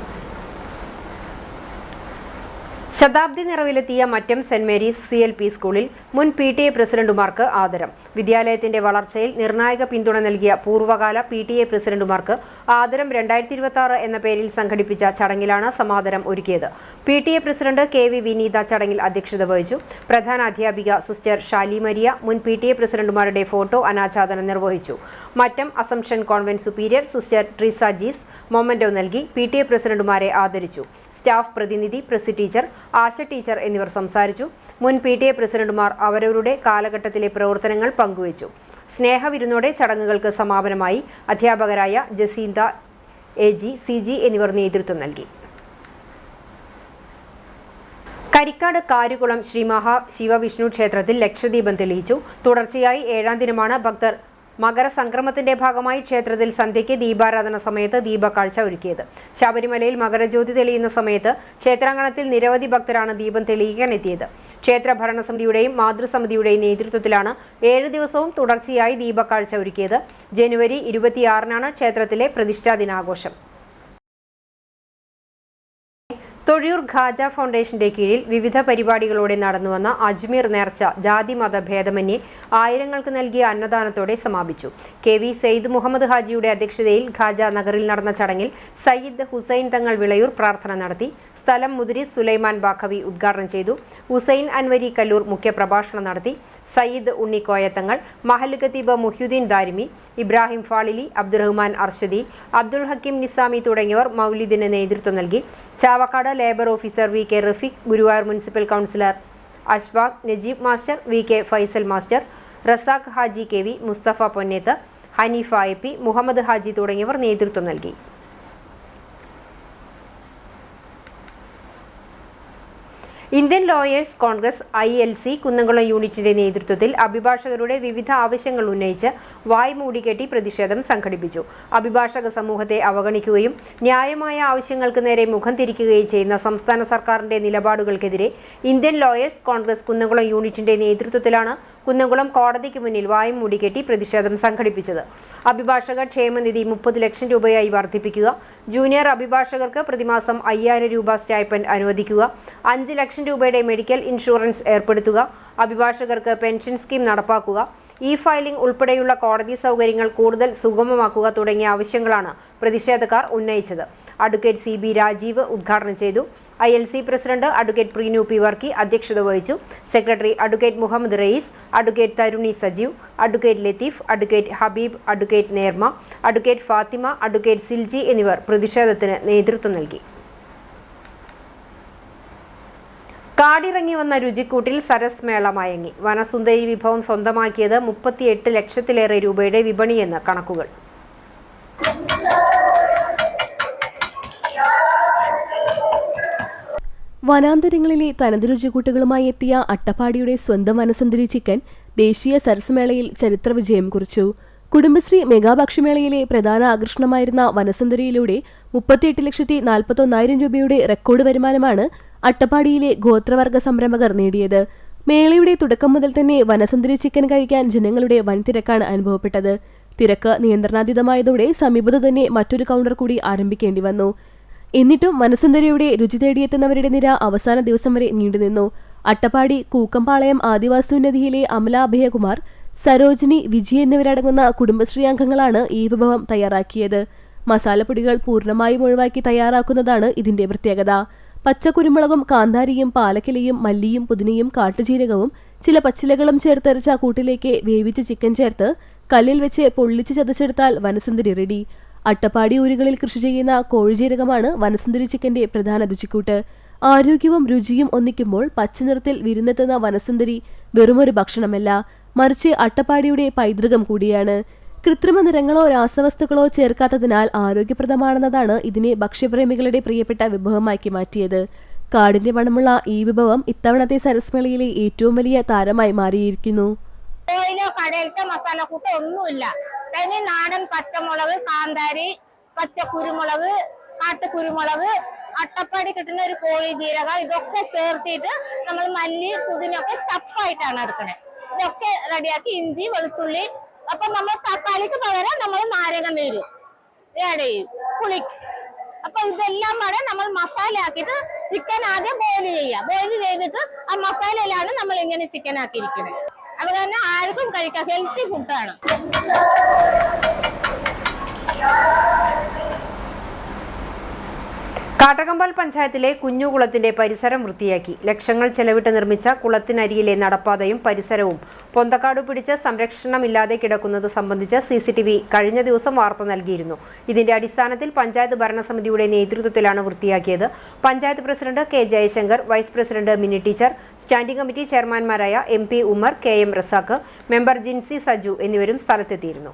ശതാബ്ദി നിറവിലെത്തിയ മറ്റം സെന്റ് മേരീസ് CLP സ്കൂളിൽ മുൻ PTA പ്രസിഡന്റുമാർക്ക് ആദരം. വിദ്യാലയത്തിന്റെ വളർച്ചയിൽ നിർണായക പിന്തുണ നൽകിയ പൂർവ്വകാല PTA പ്രസിഡന്റുമാർക്ക് ആദരം 2026 എന്ന പേരിൽ സംഘടിപ്പിച്ച ചടങ്ങിലാണ് സമാദരം ഒരുക്കിയത്. PTA പ്രസിഡന്റ് KV വിനീത ചടങ്ങിൽ അധ്യക്ഷത വഹിച്ചു. പ്രധാന അധ്യാപിക സിസ്റ്റർ ഷാലി മരിയ മുൻ PTA പ്രസിഡന്റുമാരുടെ ഫോട്ടോ അനാച്ഛാദനം നിർവഹിച്ചു. Mattam assumption convent superior sister Treesa Jees memento നൽകി PTA പ്രസിഡന്റുമാരെ ആദരിച്ചു. സ്റ്റാഫ് പ്രതിനിധി, പ്രസി ടീച്ചർ, ആശ ടീച്ചർ എന്നിവർ സംസാരിച്ചു. മുൻ PTA പ്രസിഡന്റുമാർ അവരവരുടെ കാലഘട്ടത്തിലെ പ്രവർത്തനങ്ങൾ പങ്കുവച്ചു. സ്നേഹവിരുന്നോടെ ചടങ്ങുകൾക്ക് സമാപനമായി. അധ്യാപകരായ ജസീന്ത, AG, CG എന്നിവർ നേതൃത്വം നൽകി. കരിക്കാട് കാരുകുളം ശ്രീ മഹാശിവവിഷ്ണു ക്ഷേത്രത്തിൽ ലക്ഷദീപം തെളിയിച്ചു. തുടർച്ചയായി 7ാം ദിനമാണ് ഭക്തർ മകരസംക്രമത്തിന്റെ ഭാഗമായി ക്ഷേത്രത്തിൽ സന്ധ്യയ്ക്ക് ദീപാരാധന സമയത്ത് ദീപക്കാഴ്ച ഒരുക്കിയത്. ശബരിമലയിൽ മകരജ്യോതി തെളിയുന്ന സമയത്ത് ക്ഷേത്രാങ്കണത്തിൽ നിരവധി ഭക്തരാണ് ദീപം തെളിയിക്കാൻ എത്തിയത്. ക്ഷേത്ര ഭരണസമിതിയുടെയും മാതൃസമിതിയുടെയും നേതൃത്വത്തിലാണ് 7 ദിവസവും തുടർച്ചയായി ദീപക്കാഴ്ച ഒരുക്കിയത്. ജനുവരി 26-നാണ് ക്ഷേത്രത്തിലെ പ്രതിഷ്ഠാ ദിനാഘോഷം. തൊഴിയൂർ ഖാജ ഫൗണ്ടേഷന്റെ കീഴിൽ വിവിധ പരിപാടികളോടെ നടന്നുവന്ന അജ്മീർ നേർച്ച ജാതി മത ഭേദമന്യേ ആയിരങ്ങൾക്ക് നൽകിയ അന്നദാനത്തോടെ സമാപിച്ചു. KV സെയ്ദ് മുഹമ്മദ് ഹാജിയുടെ അധ്യക്ഷതയിൽ ഖാജ നഗറിൽ നടന്ന ചടങ്ങിൽ സയ്യിദ് ഹുസൈൻ തങ്ങൾ വിളയൂർ പ്രാർത്ഥന നടത്തി. സ്ഥലം മുദ്രിസ് സുലൈമാൻ ബാഖവി ഉദ്ഘാടനം ചെയ്തു. ഹുസൈൻ അൻവരി കല്ലൂർ മുഖ്യപ്രഭാഷണം നടത്തി. സയ്യിദ് ഉണ്ണിക്കോയത്തങ്ങൾ, മഹൽ ഖത്തീബ് മുഹ്യുദ്ദീൻ ദാരിമി, ഇബ്രാഹിം ഫാളിലി, അബ്ദുറഹ്മാൻ അർഷദി, അബ്ദുൽ ഹക്കീം നിസാമി തുടങ്ങിയവർ മൗലിദിന് നേതൃത്വം നൽകി. Chavakkad labour officer VK Rafeeq, Guruvayur municipal councillor Ashfaq, Najeeb master, VK Faisal master, Razak Haji KV, Musthafa Ponneth, Haneefa AP, Muhammed Haji തുടങ്ങിയവർ നേതൃത്വം നൽകി. Indian lawyers Congress ILC Kunnamkulam യൂണിറ്റിന്റെ നേതൃത്വത്തിൽ അഭിഭാഷകരുടെ വിവിധ ആവശ്യങ്ങൾ ഉന്നയിച്ച് വായ് മൂടിക്കെട്ടി പ്രതിഷേധം സംഘടിപ്പിച്ചു. അഭിഭാഷക സമൂഹത്തെ അവഗണിക്കുകയും ന്യായമായ ആവശ്യങ്ങൾക്ക് നേരെ മുഖം തിരിക്കുകയും ചെയ്യുന്ന സംസ്ഥാന സർക്കാരിന്റെ നിലപാടുകൾക്കെതിരെ ഇന്ത്യൻ ലോയേഴ്സ് കോൺഗ്രസ് കുന്നംകുളം യൂണിറ്റിന്റെ നേതൃത്വത്തിലാണ് കുന്നംകുളം കോടതിക്ക് മുന്നിൽ വായ് മൂടിക്കെട്ടി പ്രതിഷേധം സംഘടിപ്പിച്ചത്. അഭിഭാഷക ക്ഷേമനിധി 30 ലക്ഷം രൂപയായി വർദ്ധിപ്പിക്കുക, ജൂനിയർ അഭിഭാഷകർക്ക് പ്രതിമാസം 5000 രൂപ സ്റ്റൈപ്പൻഡ് അനുവദിക്കുക, 5 ലക്ഷം രൂപയുടെ മെഡിക്കൽ ഇൻഷുറൻസ് ഏർപ്പെടുത്തുക, അഭിഭാഷകർക്ക് പെൻഷൻ സ്കീം നടപ്പാക്കുക, ഫയലിംഗ് ഉൾപ്പെടെയുള്ള കോടതി സൗകര്യങ്ങൾ കൂടുതൽ സുഗമമാക്കുക തുടങ്ങിയ ആവശ്യങ്ങളാണ് പ്രതിഷേധക്കാർ ഉന്നയിച്ചത്. അഡ്വക്കേറ്റ് CB രാജീവ് ഉദ്ഘാടനം ചെയ്തു. ILC president advocate Preenu P. Varkey അധ്യക്ഷത വഹിച്ചു. Secretary advocate Muhammad Rayees, advocate Tharuni Sajeev, advocate Latheef, advocate Habeeb, advocate Nerma, advocate Fathima, advocate Silji എന്നിവർ പ്രതിഷേധത്തിന് നേതൃത്വം നൽകി. കാടിറങ്ങി വന്ന രുചിക്കൂട്ടിൽ സരസ് മേള മയങ്ങി. വനസുന്ദരി വിഭവം സ്വന്തമാക്കിയത് 38 ലക്ഷത്തിലേറെ രൂപയുടെ വിപണിയെന്ന് കണക്കുകൾ. വനാന്തരങ്ങളിലെ തനത് രുചിക്കൂട്ടുകളുമായി എത്തിയ അട്ടപ്പാടിയുടെ സ്വന്തം വനസുന്ദരി ചിക്കൻ ദേശീയ സരസ് മേളയിൽ ചരിത്ര വിജയം കുറിച്ചു. കുടുംബശ്രീ മെഗാഭക്ഷ്യമേളയിലെ പ്രധാന ആകർഷണമായിരുന്ന വനസുന്ദരിയിലൂടെ 38,41,000 രൂപയുടെ റെക്കോർഡ് വരുമാനമാണ് അട്ടപ്പാടിയിലെ ഗോത്രവർഗ സംരംഭകർ നേടിയത്. മേളയുടെ തുടക്കം മുതൽ തന്നെ വനസുന്ദരി ചിക്കൻ കഴിക്കാൻ ജനങ്ങളുടെ വൻ തിരക്കാണ് അനുഭവപ്പെട്ടത്. തിരക്ക് നിയന്ത്രണാതീതമായതോടെ സമീപത്തു തന്നെ മറ്റൊരു കൗണ്ടർ കൂടി ആരംഭിക്കേണ്ടി വന്നു. എന്നിട്ടും വനസുന്ദരിയുടെ രുചി തേടിയെത്തുന്നവരുടെ നിര അവസാന ദിവസം വരെ നീണ്ടുനിന്നു. അട്ടപ്പാടി കൂക്കമ്പാളയം ആദിവാസി ഉന്നതിയിലെ അമല അഭയകുമാർ, സരോജിനി, വിജി എന്നിവരടങ്ങുന്ന കുടുംബശ്രീ അംഗങ്ങളാണ് ഈ വിഭവം തയ്യാറാക്കിയത്. മസാലപ്പൊടികൾ പൂർണ്ണമായും ഒഴിവാക്കി തയ്യാറാക്കുന്നതാണ് ഇതിന്റെ പ്രത്യേകത. പച്ചക്കുരുമുളകും കാന്താരിയും പാലക്കിലയും മല്ലിയും പുതിനയും കാട്ടുജീരകവും ചില പച്ചിലകളും ചേർത്തരച്ച കൂട്ടിലേക്ക് വേവിച്ച ചിക്കൻ ചേർത്ത് കല്ലിൽ വെച്ച് പൊള്ളിച്ച് ചതച്ചെടുത്താൽ വനസുന്ദരി റെഡി. അട്ടപ്പാടി ഊരുകളിൽ കൃഷി ചെയ്യുന്ന കോഴിജീരകമാണ് വനസുന്ദരി ചിക്കന്റെ പ്രധാന രുചിക്കൂട്ട്. ആരോഗ്യവും രുചിയും ഒന്നിക്കുമ്പോൾ പച്ചനിറത്തിൽ വിരുന്നെത്തുന്ന വനസുന്ദരി വെറുമൊരു ഭക്ഷണമല്ല, മറിച്ച് അട്ടപ്പാടിയുടെ പൈതൃകം കൂടിയാണ്. കൃത്രിമ നിറങ്ങളോ രാസവസ്തുക്കളോ ചേർക്കാത്തതിനാൽ ആരോഗ്യപ്രദമാണെന്നതാണ് ഇതിനെ ഭക്ഷ്യപ്രേമികളുടെ പ്രിയപ്പെട്ട വിഭവമാക്കി മാറ്റിയത്. കാടിന്റെ മണമുള്ള ഈ വിഭവം ഇത്തവണത്തെ സരസ് മേളയിലെ ഏറ്റവും വലിയ താരമായി മാറിയിരിക്കുന്നു. കടയിലത്തെ മസാലക്കൂട്ട് ഒന്നുമില്ല. അതിന് നാടൻ പച്ചമുളക്, കാന്താരി, പച്ചക്കുരുമുളക്, കാട്ടുകുരുമുളക്, അട്ടപ്പാടി കിട്ടുന്ന ഒരു കോഴി ജീരകം, ഇതൊക്കെ ചേർത്തിട്ട് നമ്മൾ മല്ലി പുതിനൊക്കെ ചപ്പായിട്ടാണ് എടുക്കണേ. ഇതൊക്കെ റെഡിയാക്കി ഇഞ്ചി വെളുത്തുള്ളി, അപ്പൊ നമ്മൾ തക്കാളിക്ക് പകരം നമ്മൾ നാരങ്ങ നീര് ആഡ് ചെയ്യും, പുളി. അപ്പൊ ഇതെല്ലാം കൂടെ നമ്മൾ മസാല ആക്കിയിട്ട് ചിക്കൻ ആദ്യം ബോയിൽ ചെയ്യുക. ബോയിൽ ചെയ്തിട്ട് ആ മസാലയിലാണ് നമ്മൾ ഇങ്ങനെ ചിക്കൻ ആക്കിയിരിക്കുന്നത്. അത് തന്നെ ആർക്കും കഴിക്കാം, ഹെൽത്തി ഫുഡാണ്. കാട്ടകമ്പാൽ പഞ്ചായത്തിലെ കുഞ്ഞുകുളത്തിന്റെ പരിസരം വൃത്തിയാക്കി. ലക്ഷങ്ങൾ ചെലവിട്ട് നിർമ്മിച്ച കുളത്തിനരിയിലെ നടപ്പാതയും പരിസരവും പൊന്തക്കാട് പിടിച്ച് സംരക്ഷണമില്ലാതെ കിടക്കുന്നത് സംബന്ധിച്ച് CCTV കഴിഞ്ഞ ദിവസം വാർത്ത നൽകിയിരുന്നു. ഇതിന്റെ അടിസ്ഥാനത്തിൽ പഞ്ചായത്ത് ഭരണസമിതിയുടെ നേതൃത്വത്തിലാണ് വൃത്തിയാക്കിയത്. Panchayat president K. Jayashankar, vice president Mini teacher, standing committee ചെയർമാൻമാരായ MP Umar, KM Razak, member Jincy Saju എന്നിവരും സ്ഥലത്തെത്തിയിരുന്നു.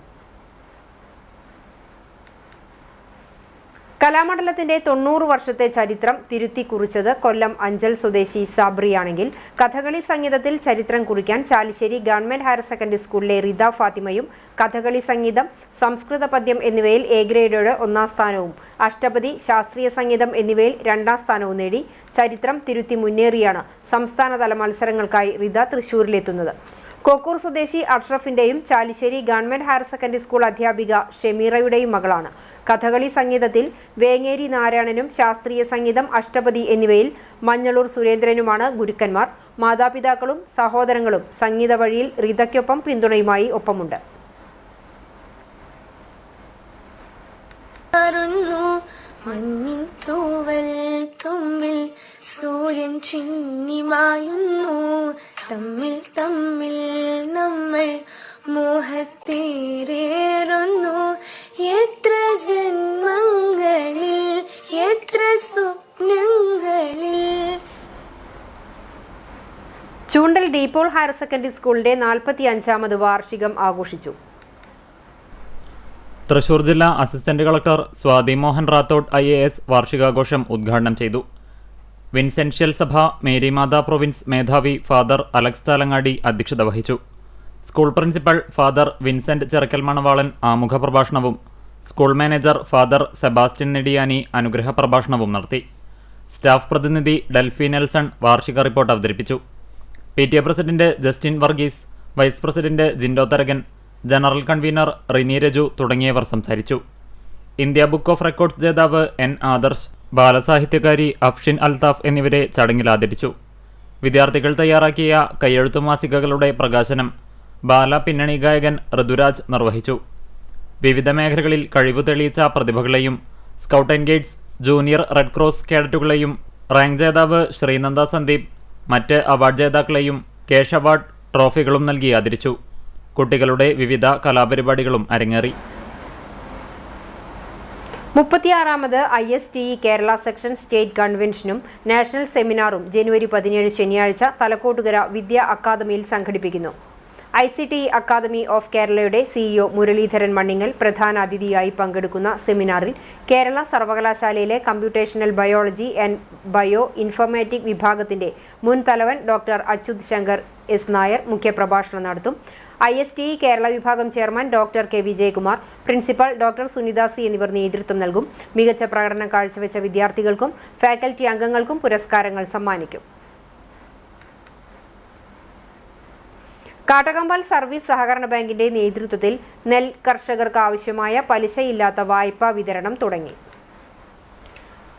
കലാമണ്ഡലത്തിന്റെ 90 വർഷത്തെ ചരിത്രം തിരുത്തി കുറിച്ചത് കൊല്ലം അഞ്ചൽ സ്വദേശി സാബ്രിയാണെങ്കിൽ കഥകളി സംഗീതത്തിൽ ചരിത്രം കുറിക്കാൻ ചാലിശ്ശേരി ഗവൺമെന്റ് ഹയർ സെക്കൻഡറി സ്കൂളിലെ റിദ ഫാത്തിമയും കഥകളി സംഗീതം, സംസ്കൃത പദ്യം എന്നിവയിൽ A ഗ്രേഡോടെ 1ാം സ്ഥാനവും അഷ്ടപതി, ശാസ്ത്രീയ സംഗീതം എന്നിവയിൽ 2ാം സ്ഥാനവും നേടി. ചരിത്രം തിരുത്തി മുന്നേറിയാണ് സംസ്ഥാനതല മത്സരങ്ങൾക്കായി റിദ തൃശൂരിലെത്തുന്നത്. കോക്കൂർ സ്വദേശി അഷ്റഫിന്റെയും Chalissery government higher secondary school അധ്യാപിക ഷെമീറയുടെയും മകളാണ്. കഥകളി സംഗീതത്തിൽ വേങ്ങേരി നാരായണനും ശാസ്ത്രീയ സംഗീതം, അഷ്ടപതി എന്നിവയിൽ മഞ്ഞളൂർ സുരേന്ദ്രനുമാണ് ഗുരുക്കന്മാർ. മാതാപിതാക്കളും സഹോദരങ്ങളും സംഗീത വഴിയിൽ റിതയ്ക്കൊപ്പം പിന്തുണയുമായി ഒപ്പമുണ്ട്. മഞ്ഞിൻ തൂവൽ തുമ്പിൽ സൂര്യൻ ചിന്നിമായുന്നു, തമ്മിൽ തമ്മിൽ നമ്മൾ മോഹത്തേറേറുന്നു. എത്ര ജന്മങ്ങളിൽ എത്ര സ്വപ്നങ്ങളിൽ. ചൂണ്ടൽ ഡീപോൾ ഹയർ സെക്കൻഡറി സ്കൂളിന്റെ 45ാമത് വാർഷികം ആഘോഷിച്ചു. തൃശൂർ ജില്ലാ assistant collector Swathi Mohan Rathod IAS വാർഷികാഘോഷം ഉദ്ഘാടനം ചെയ്തു. വിൻസെൻഷ്യൽ സഭ മേരിമാതാ പ്രൊവിൻസ് മേധാവി ഫാദർ അലക്സ് താലങ്ങാടി അധ്യക്ഷത വഹിച്ചു. School principal father Vincent Cherakkal Manavalan ആമുഖ പ്രഭാഷണവും school manager father Sebastian Nediyani അനുഗ്രഹ പ്രഭാഷണവും നടത്തി. സ്റ്റാഫ് പ്രതിനിധി ഡെൽഫി നെൽസൺ വാർഷിക റിപ്പോർട്ട് അവതരിപ്പിച്ചു. PTA president Justin Varghese, vice president Jindo Tharakan, general convener Rini Raju തുടങ്ങിയവർ സംസാരിച്ചു. ഇന്ത്യ ബുക്ക് ഓഫ് റെക്കോർഡ്സ് ജേതാവ് N. ആദർശ്, ബാലസാഹിത്യകാരി അഫ്ഷിൻ അൽതാഫ് എന്നിവരെ ചടങ്ങിൽ ആദരിച്ചു. വിദ്യാർത്ഥികൾ തയ്യാറാക്കിയ കയ്യെഴുത്തു മാസികകളുടെ പ്രകാശനം ബാല പിന്നണി ഗായകൻ ഋതുരാജ് നിർവഹിച്ചു. വിവിധ മേഖലകളിൽ കഴിവ് തെളിയിച്ച പ്രതിഭകളെയും scout and guides, junior red cross കേഡറ്റുകളെയും റാങ്ക് ജേതാവ് ശ്രീനന്ദ സന്ദീപ്, മറ്റ് അവാർഡ് ജേതാക്കളെയും കേഷ് അവാർഡ് ട്രോഫികളും നൽകി ആദരിച്ചു. കുട്ടികളുടെ വിവിധ കലാപരിപാടികളും അരങ്ങേറി. 36ാമത് ISTE കേരള സെക്ഷൻ സ്റ്റേറ്റ് കൺവെൻഷനും നാഷണൽ സെമിനാറും ജനുവരി 17 ശനിയാഴ്ച തലക്കോട്ടുകര വിദ്യാ അക്കാദമിയിൽ സംഘടിപ്പിക്കുന്നു. ICTE അക്കാദമി ഓഫ് കേരളയുടെ CEO മുരളീധരൻ മണ്ണിങ്ങൽ പ്രധാന അതിഥിയായി പങ്കെടുക്കുന്ന സെമിനാറിൽ കേരള സർവകലാശാലയിലെ computational biology and bio informatic വിഭാഗത്തിന്റെ മുൻ തലവൻ ഡോക്ടർ അച്യുത് ശങ്കർ S. നായർ മുഖ്യപ്രഭാഷണം നടത്തും. ISTE കേരള വിഭാഗം chairman doctor K. Vijayakumar, principal doctor Sunitha C. എന്നിവർ നേതൃത്വം നൽകും. മികച്ച പ്രകടനം കാഴ്ചവെച്ച വിദ്യാർത്ഥികൾക്കും ഫാക്കൽറ്റി അംഗങ്ങൾക്കും പുരസ്കാരങ്ങൾ സമ്മാനിക്കും. കാട്ടകമ്പാൽ സർവീസ് സഹകരണ ബാങ്കിന്റെ നേതൃത്വത്തിൽ നെൽ കർഷകർക്ക് ആവശ്യമായ പലിശയില്ലാത്ത വായ്പാ വിതരണം തുടങ്ങി.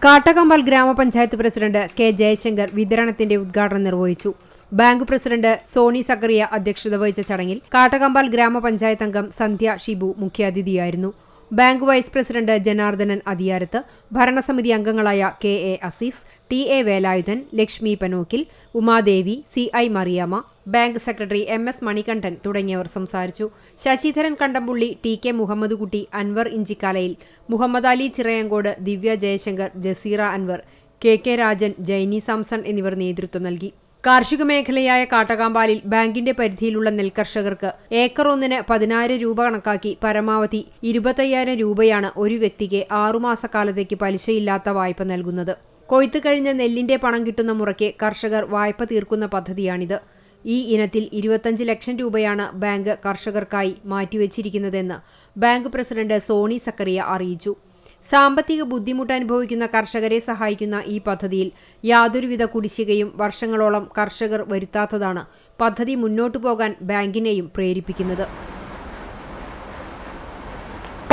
കാട്ടകമ്പാൽ ഗ്രാമപഞ്ചായത്ത് പ്രസിഡന്റ് K. ജയശങ്കർ വിതരണത്തിന്റെ ഉദ്ഘാടനം നിർവഹിച്ചു. ബാങ്ക് പ്രസിഡന്റ് സോണി സക്കറിയ അധ്യക്ഷത വഹിച്ച ചടങ്ങിൽ കാട്ടകമ്പാൽ ഗ്രാമപഞ്ചായത്ത് അംഗം സന്ധ്യ ഷിബു മുഖ്യാതിഥിയായിരുന്നു. Bank vice president Janardhanan Athiyarath, ഭരണസമിതി അംഗങ്ങളായ KA Azeez, TA Velayudhan, Lakshmi Panokkil, Umadevi, CI Mariyamma, bank secretary MS Manikandan തുടങ്ങിയവർ സംസാരിച്ചു. ശശിധരൻ കണ്ടംപുള്ളി, TK മുഹമ്മദ് കുട്ടി, അൻവർ ഇഞ്ചിക്കാലയിൽ, മുഹമ്മദ് അലി ചിറയങ്കോട്, ദിവ്യ ജയശങ്കർ, ജസീറ അൻവർ, KK രാജൻ, ജൈനി സാംസൺ എന്നിവർ നേതൃത്വം നൽകി. കാർഷിക മേഖലയായ കാട്ടകാമ്പാലിൽ ബാങ്കിന്റെ പരിധിയിലുള്ള നെൽകർഷകർക്ക് ഏക്കർ ഒന്നിന് 10,000 രൂപ കണക്കാക്കി പരമാവധി 25,000 രൂപയാണ് ഒരു വ്യക്തിക്ക് 6 മാസക്കാലത്തേക്ക് പലിശയില്ലാത്ത വായ്പ നൽകുന്നത്. കൊയ്ത്ത് കഴിഞ്ഞ് നെല്ലിന്റെ പണം കിട്ടുന്ന മുറയ്ക്ക് കർഷകർ വായ്പ തീർക്കുന്ന പദ്ധതിയാണിത്. ഈ ഇനത്തിൽ 25 ലക്ഷം രൂപയാണ് ബാങ്ക് കർഷകർക്കായി മാറ്റിവെച്ചിരിക്കുന്നതെന്ന് ബാങ്ക് പ്രസിഡന്റ് സോണി സക്കറിയ അറിയിച്ചു. സാമ്പത്തിക ബുദ്ധിമുട്ട് അനുഭവിക്കുന്ന കർഷകരെ സഹായിക്കുന്ന ഈ പദ്ധതിയിൽ യാതൊരുവിധ കുടിശ്ശികയും വർഷങ്ങളോളം കർഷകർ വരുത്താത്തതാണ് പദ്ധതി മുന്നോട്ടു പോകാൻ ബാങ്കിനെയും പ്രേരിപ്പിക്കുന്നത്.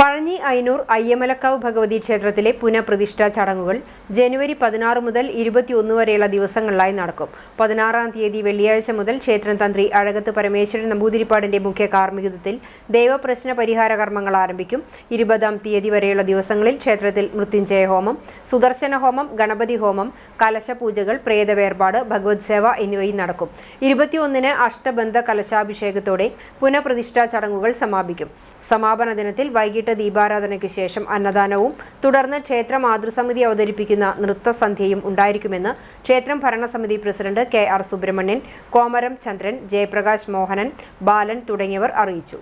പഴഞ്ഞി അയ്യന്നൂർ അയ്യമലക്കാവ് ഭഗവതി ക്ഷേത്രത്തിലെ പുനഃപ്രതിഷ്ഠാ ചടങ്ങുകൾ ജനുവരി 16 മുതൽ 21 വരെയുള്ള ദിവസങ്ങളിലായി നടക്കും. 16-ാം തീയതി വെള്ളിയാഴ്ച മുതൽ ക്ഷേത്രം തന്ത്രി അഴകത്ത് പരമേശ്വരൻ നമ്പൂതിരിപ്പാടിന്റെ മുഖ്യ കാർമ്മികത്വത്തിൽ ദേവപ്രശ്ന പരിഹാര കർമ്മങ്ങൾ ആരംഭിക്കും. 20-ാം തീയതി വരെയുള്ള ദിവസങ്ങളിൽ ക്ഷേത്രത്തിൽ മൃത്യുഞ്ജയ ഹോമം, സുദർശന ഹോമം, ഗണപതി ഹോമം, കലശപൂജകൾ, പ്രേതവേർപാട്, ഭഗവത് സേവ എന്നിവയും നടക്കും. 21-ന് അഷ്ടബന്ധ കലശാഭിഷേകത്തോടെ പുനഃപ്രതിഷ്ഠാ ചടങ്ങുകൾ സമാപിക്കും. സമാപന ദിനത്തിൽ വൈകിട്ട് ദീപാരാധനയ്ക്ക് ശേഷം അന്നദാനവും തുടർന്ന് ക്ഷേത്ര മാതൃസമിതി അവതരിപ്പിക്കുന്ന നൃത്തസന്ധ്യയും ഉണ്ടായിരിക്കുമെന്ന് ക്ഷേത്രം ഭരണസമിതി പ്രസിഡന്റ് KR സുബ്രഹ്മണ്യൻ, കോമരം ചന്ദ്രൻ, ജയപ്രകാശ് മോഹനൻ, ബാലൻ തുടങ്ങിയവർ അറിയിച്ചു.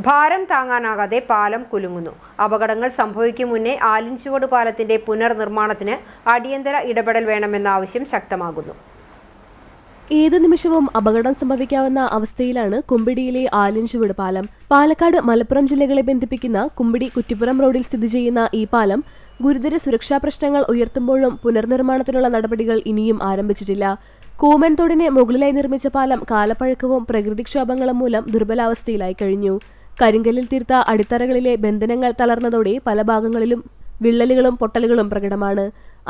ഭാരം താങ്ങാനാകാതെ പാലം കുലുങ്ങുന്നു. അപകടങ്ങൾ സംഭവിക്കും മുന്നേ ആലിൻചുവട് പാലത്തിന്റെ പുനർനിർമ്മാണത്തിന് അടിയന്തര ഇടപെടൽ വേണമെന്ന ആവശ്യം ശക്തമാകുന്നു. ഏതു നിമിഷവും അപകടം സംഭവിക്കാവുന്ന അവസ്ഥയിലാണ് കുമ്പിടിയിലെ ആലിൻചുവട് പാലം. പാലക്കാട്, മലപ്പുറം ജില്ലകളെ ബന്ധിപ്പിക്കുന്ന കുമ്പിടി കുറ്റിപ്പുറം റോഡിൽ സ്ഥിതി ചെയ്യുന്ന ഈ പാലം ഗുരുതര സുരക്ഷാ പ്രശ്നങ്ങൾ ഉയർത്തുമ്പോഴും പുനർനിർമ്മാണത്തിനുള്ള നടപടികൾ ഇനിയും ആരംഭിച്ചിട്ടില്ല. കൂമൻ തോടിന് മുകളിലായി നിർമ്മിച്ച പാലം കാലപ്പഴക്കവും പ്രകൃതിക്ഷോഭങ്ങളും മൂലം ദുർബലാവസ്ഥയിലായി കഴിഞ്ഞു. കരിങ്കല്ലിൽ തീർത്ത അടിത്തറകളിലെ ബന്ധനങ്ങൾ തളർന്നതോടെ പല ഭാഗങ്ങളിലും വിള്ളലുകളും പൊട്ടലുകളും പ്രകടമാണ്.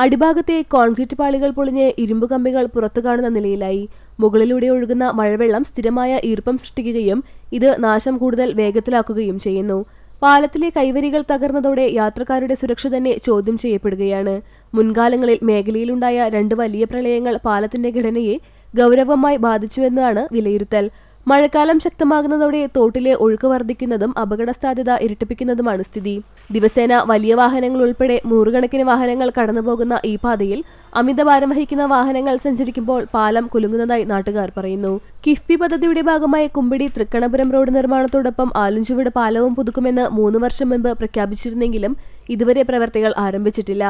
അടിഭാഗത്തെ കോൺക്രീറ്റ് പാളികൾ പൊളിഞ്ഞ് ഇരുമ്പ് കമ്പികൾ പുറത്തു കാണുന്ന നിലയിലായി. മുകളിലൂടെ ഒഴുകുന്ന മഴവെള്ളം സ്ഥിരമായ ഈർപ്പം സൃഷ്ടിക്കുകയും ഇത് നാശം കൂടുതൽ വേഗത്തിലാക്കുകയും ചെയ്യുന്നു. പാലത്തിലെ കൈവരികൾ തകർന്നതോടെ യാത്രക്കാരുടെ സുരക്ഷ തന്നെ ചോദ്യം ചെയ്യപ്പെടുകയാണ്. മുൻകാലങ്ങളിൽ മേഖലയിലുണ്ടായ 2 വലിയ പ്രളയങ്ങൾ പാലത്തിന്റെ ഘടനയെ ഗൗരവമായി ബാധിച്ചുവെന്നാണ് വിലയിരുത്തൽ. മഴക്കാലം ശക്തമാകുന്നതോടെ തോട്ടിലെ ഒഴുക്ക് വർദ്ധിക്കുന്നതും അപകട സാധ്യത ഇരട്ടിപ്പിക്കുന്നതുമാണ് സ്ഥിതി. ദിവസേന വലിയ വാഹനങ്ങൾ ഉൾപ്പെടെ നൂറുകണക്കിന് വാഹനങ്ങൾ കടന്നുപോകുന്ന ഈ പാതയിൽ അമിതഭാരം വഹിക്കുന്ന വാഹനങ്ങൾ സഞ്ചരിക്കുമ്പോൾ പാലം കുലുങ്ങുന്നതായി നാട്ടുകാർ പറയുന്നു. കിഫ്ബി പദ്ധതിയുടെ ഭാഗമായി കുമ്പിടി തൃക്കണപുരം റോഡ് നിർമ്മാണത്തോടൊപ്പം ആലുംചുവട് പാലവും പുതുക്കുമെന്ന് 3 വർഷം മുമ്പ് പ്രഖ്യാപിച്ചിരുന്നെങ്കിലും ഇതുവരെ പ്രവർത്തികൾ ആരംഭിച്ചിട്ടില്ല.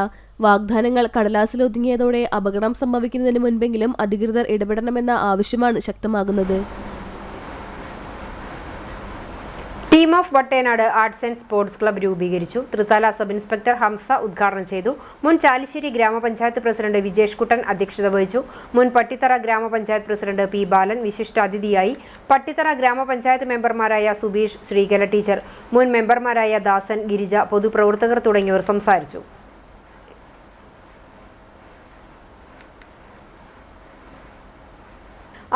വാഗ്ദാനങ്ങൾ കടലാസിലൊതുങ്ങിയതോടെ അപകടം സംഭവിക്കുന്നതിന് മുൻപെങ്കിലും അധികൃതർ ഇടപെടണമെന്ന ആവശ്യമാണ് ശക്തമാകുന്നത്. Team of Vattenad arts and sports club രൂപീകരിച്ചു. തൃത്താല സബ് ഇൻസ്പെക്ടർ ഹംസ ഉദ്ഘാടനം ചെയ്തു. മുൻ ചാലിശ്ശേരി ഗ്രാമപഞ്ചായത്ത് പ്രസിഡന്റ് വിജേഷ് കുട്ടൻ അധ്യക്ഷത വഹിച്ചു. മുൻ പട്ടിത്തറ ഗ്രാമപഞ്ചായത്ത് പ്രസിഡന്റ് പി ബാലൻ വിശിഷ്ടാതിഥിയായി. പട്ടിത്തറ ഗ്രാമപഞ്ചായത്ത് മെമ്പർമാരായ സുബീഷ്, ശ്രീകല ടീച്ചർ, മുൻ മെമ്പർമാരായ ദാസൻ, ഗിരിജ, പൊതുപ്രവർത്തകർ തുടങ്ങിയവർ സംസാരിച്ചു.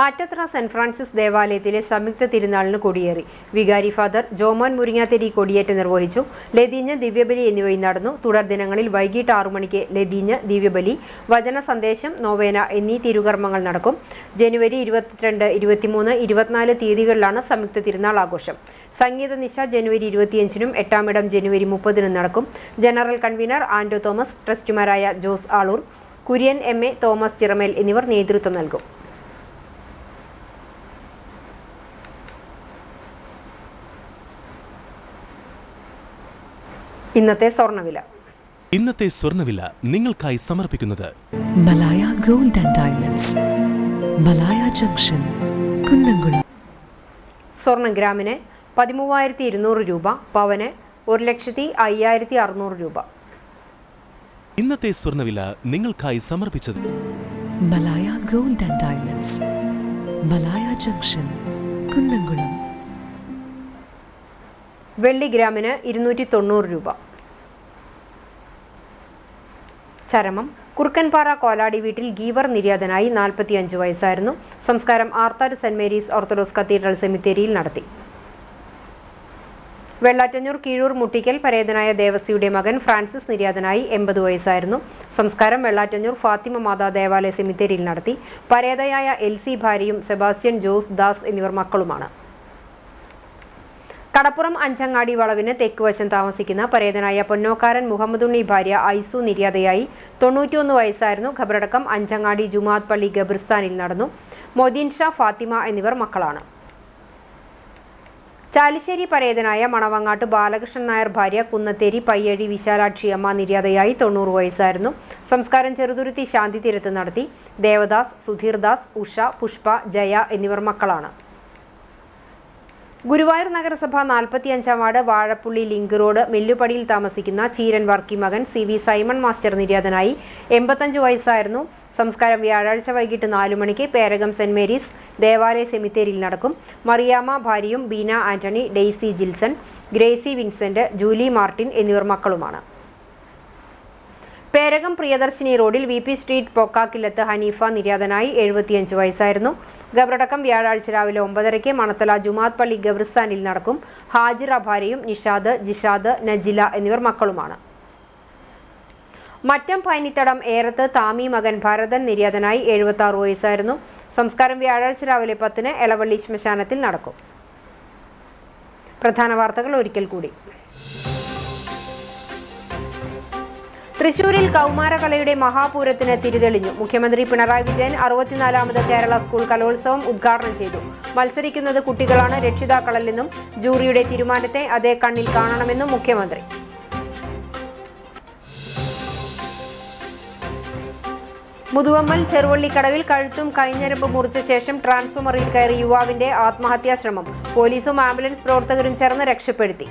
ആറ്റത്ര സെന്റ് ഫ്രാൻസിസ് ദേവാലയത്തിലെ സംയുക്ത തിരുനാളിന് കൊടിയേറി. വികാരി ഫാദർ ജോമോൻ മുരിങ്ങാത്തേരി കൊടിയേറ്റ് നിർവഹിച്ചു. ലതീഞ്ഞ്, ദിവ്യബലി എന്നിവയും നടന്നു. തുടർ ദിനങ്ങളിൽ വൈകിട്ട് 6 മണിക്ക് ലതീഞ്ഞ്, ദിവ്യബലി, വചന സന്ദേശം, നോവേന എന്നീ തിരുകർമ്മങ്ങൾ നടക്കും. ജനുവരി 22, 23, 24 തീയതികളിലാണ് സംയുക്ത തിരുനാൾ ആഘോഷം. സംഗീത നിശ ജനുവരി 25-നും 8-ാം ഇടം ജനുവരി 30-നും നടക്കും. ജനറൽ കൺവീനർ ആൻഡോ തോമസ്, ട്രസ്റ്റിമാരായ ജോസ് ആളൂർ, കുര്യൻ MA, തോമസ് ചിറമേൽ എന്നിവർ നേതൃത്വം നൽകും. ഇന്നത്തെ സ്വർണ്ണവില നിങ്ങൾക്കായി സമർപ്പിക്കുന്നത് Malaya gold and diamonds, Malaya junction, Kunnamkulam. സ്വർണ്ണം ഗ്രാമിന് 13,200 രൂപ, പവന് 1,05,600 രൂപ. ഇന്നത്തെ സ്വർണ്ണവില നിങ്ങൾക്കായി സമർപ്പിച്ചത് Malaya gold and diamonds, Malaya junction, Kunnamkulam. വെള്ളി ഗ്രാമിന് 290 രൂപ. ചരമം കുറുക്കൻപാറ കോലാടി വീട്ടിൽ ഗീവർ നിര്യാതനായി. 45 വയസ്സായിരുന്നു. സംസ്കാരം Arthat saint Mary's orthodox cathedral സെമിത്തേരിയിൽ നടത്തി. വെള്ളാറ്റഞ്ഞൂർ കീഴൂർ മുട്ടിക്കൽ പരേതനായ ദേവസിയുടെ മകൻ ഫ്രാൻസിസ് നിര്യാതനായി. 80 വയസ്സായിരുന്നു. സംസ്കാരം വെള്ളാറ്റഞ്ഞൂർ ഫാത്തിമ മാതാ ദേവാലയ സെമിത്തേരിയിൽ നടത്തി. പരേതയായ LC ഭാര്യയും സെബാസ്റ്റ്യൻ, ജോസ്, ദാസ് എന്നിവർ മക്കളുമാണ്. കടപ്പുറം അഞ്ചങ്ങാടി വളവിന് തെക്കുവശം താമസിക്കുന്ന പരേതനായ പൊന്നോക്കാരൻ മുഹമ്മദുണ്ണി ഭാര്യ ഐസു നിര്യാതയായി. 91 വയസ്സായിരുന്നു. ഖബറടക്കം അഞ്ചങ്ങാടി ജുമാഅത്ത് പള്ളി ഖബർസ്ഥാനിൽ നടന്നു. മൊദീൻ ഷാ, ഫാത്തിമ എന്നിവർ മക്കളാണ്. ചാലിശ്ശേരി പരേതനായ മണവങ്ങാട്ട് ബാലകൃഷ്ണൻ നായർ ഭാര്യ കുന്നത്തേരി പയ്യടി വിശാലാക്ഷി അമ്മ നിര്യാതയായി. 90 വയസ്സായിരുന്നു. സംസ്കാരം ചെറുതുരുത്തി ശാന്തി തീരത്ത് നടത്തി. ദേവദാസ്, സുധീർദാസ്, ഉഷ, പുഷ്പ, ജയ എന്നിവർ മക്കളാണ്. ഗുരുവായൂർ നഗരസഭ 45-ാം വാർഡ് വാഴപ്പുള്ളി ലിങ്ക് റോഡ് മില്ലുപടിയിൽ താമസിക്കുന്ന ചീരൻ വർക്കി മകൻ CV സൈമൺ മാസ്റ്റർ നിര്യാതനായി. 85 വയസ്സായിരുന്നു. സംസ്കാരം വ്യാഴാഴ്ച വൈകിട്ട് 4 മണിക്ക് പേരകം സെന്റ് മേരീസ് ദേവാലയ സെമിത്തേരിയിൽ നടക്കും. മറിയാമ്മ ഭാര്യയും Beena Antony, Daisy Jilson, Gracy Vincent, Julie Martin എന്നിവർ മക്കളുമാണ്. പേരകം പ്രിയദർശിനി റോഡിൽ VP സ്ട്രീറ്റ് പൊക്കാക്കില്ലത്ത് ഹനീഫ നിര്യാതനായി. 75 വയസ്സായിരുന്നു. ഖബറടക്കം വ്യാഴാഴ്ച രാവിലെ 9:30 മണത്തല ജുമാഅത്ത് പള്ളി ഖബർസ്ഥാനിൽ നടക്കും. ഹാജിറ ഭാര്യയും നിഷാദ്, ജിഷാദ്, നജില എന്നിവർ മക്കളുമാണ്. മറ്റം പൈനിത്തടം ഏറത്ത് താമി മകൻ ഭരതൻ നിര്യാതനായി. 76 വയസ്സായിരുന്നു. സംസ്കാരം വ്യാഴാഴ്ച രാവിലെ 10-ന് എളവള്ളി ശ്മശാനത്തിൽ നടക്കും. പ്രധാന വാർത്തകൾ ഒരിക്കൽ കൂടി. തൃശൂരിൽ കൗമാരകലയുടെ മഹാപൂരത്തിന് തിരിതെളിഞ്ഞു. മുഖ്യമന്ത്രി പിണറായി വിജയൻ 64ാമത് കേരള സ്കൂൾ കലോത്സവം ഉദ്ഘാടനം ചെയ്തു. മത്സരിക്കുന്നത് കുട്ടികളാണ്, രക്ഷിതാക്കളല്ലെന്നും ജൂറിയുടെ തീരുമാനത്തെ അതേ കണ്ണിൽ കാണണമെന്നും മുഖ്യമന്ത്രി. മുതുവമ്മൽ ചെറുവള്ളിക്കടവിൽ കഴുത്തും കൈഞ്ഞരമ്പ് മുറിച്ച ശേഷം ട്രാൻസ്ഫോമറിൽ കയറി യുവാവിന്റെ ആത്മഹത്യാശ്രമം. പോലീസും ആംബുലൻസ് പ്രവർത്തകരും ചേർന്ന് രക്ഷപ്പെടുത്തി.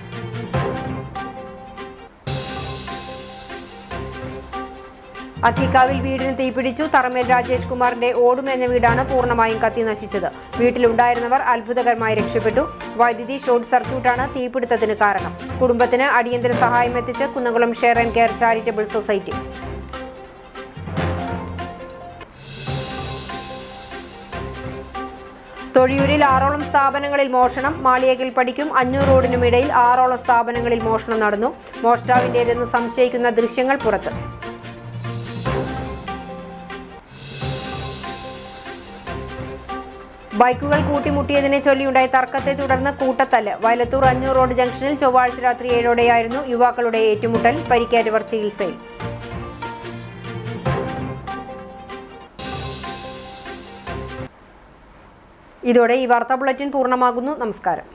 അക്കിക്കാവിൽ വീടിന് തീപിടിച്ചു. തറമേൽ രാജേഷ് കുമാറിന്റെ ഓടുമേഞ്ഞ വീടാണ് പൂർണ്ണമായും കത്തി നശിച്ചത്. വീട്ടിലുണ്ടായിരുന്നവർ അത്ഭുതകരമായി രക്ഷപ്പെട്ടു. വൈദ്യുതി ഷോർട്ട് സർക്യൂട്ടാണ് തീപിടുത്തത്തിന് കാരണം. കുടുംബത്തിന് അടിയന്തര സഹായം എത്തിച്ച് Kunnamkulam share and care charitable society. തൊഴിയൂരിൽ 6ഓളം സ്ഥാപനങ്ങളിൽ മോഷണം. മാളിയേക്കൽ പടിക്കും 500 റോഡിനും ഇടയിൽ 6ഓളം സ്ഥാപനങ്ങളിൽ മോഷണം നടന്നു. മോഷ്ടാവിന്റേതെന്ന് സംശയിക്കുന്ന ദൃശ്യങ്ങൾ പുറത്ത്. ബൈക്കുകൾ കൂട്ടിമുട്ടിയതിനെ ചൊല്ലിയുണ്ടായ തർക്കത്തെ തുടർന്ന് കൂട്ടത്തല്ല്. വയലത്തൂർ അഞ്ഞൂർ റോഡ് ജംഗ്ഷനിൽ ചൊവ്വാഴ്ച രാത്രി 7ഓടെയായിരുന്നു യുവാക്കളുടെ ഏറ്റുമുട്ടൽ. പരിക്കേറ്റവർ ചികിത്സയിൽ. ഇതോടെ ഈ വാർത്താ ബുള്ളറ്റിൻ പൂർണ്ണമാകുന്നു. നമസ്കാരം.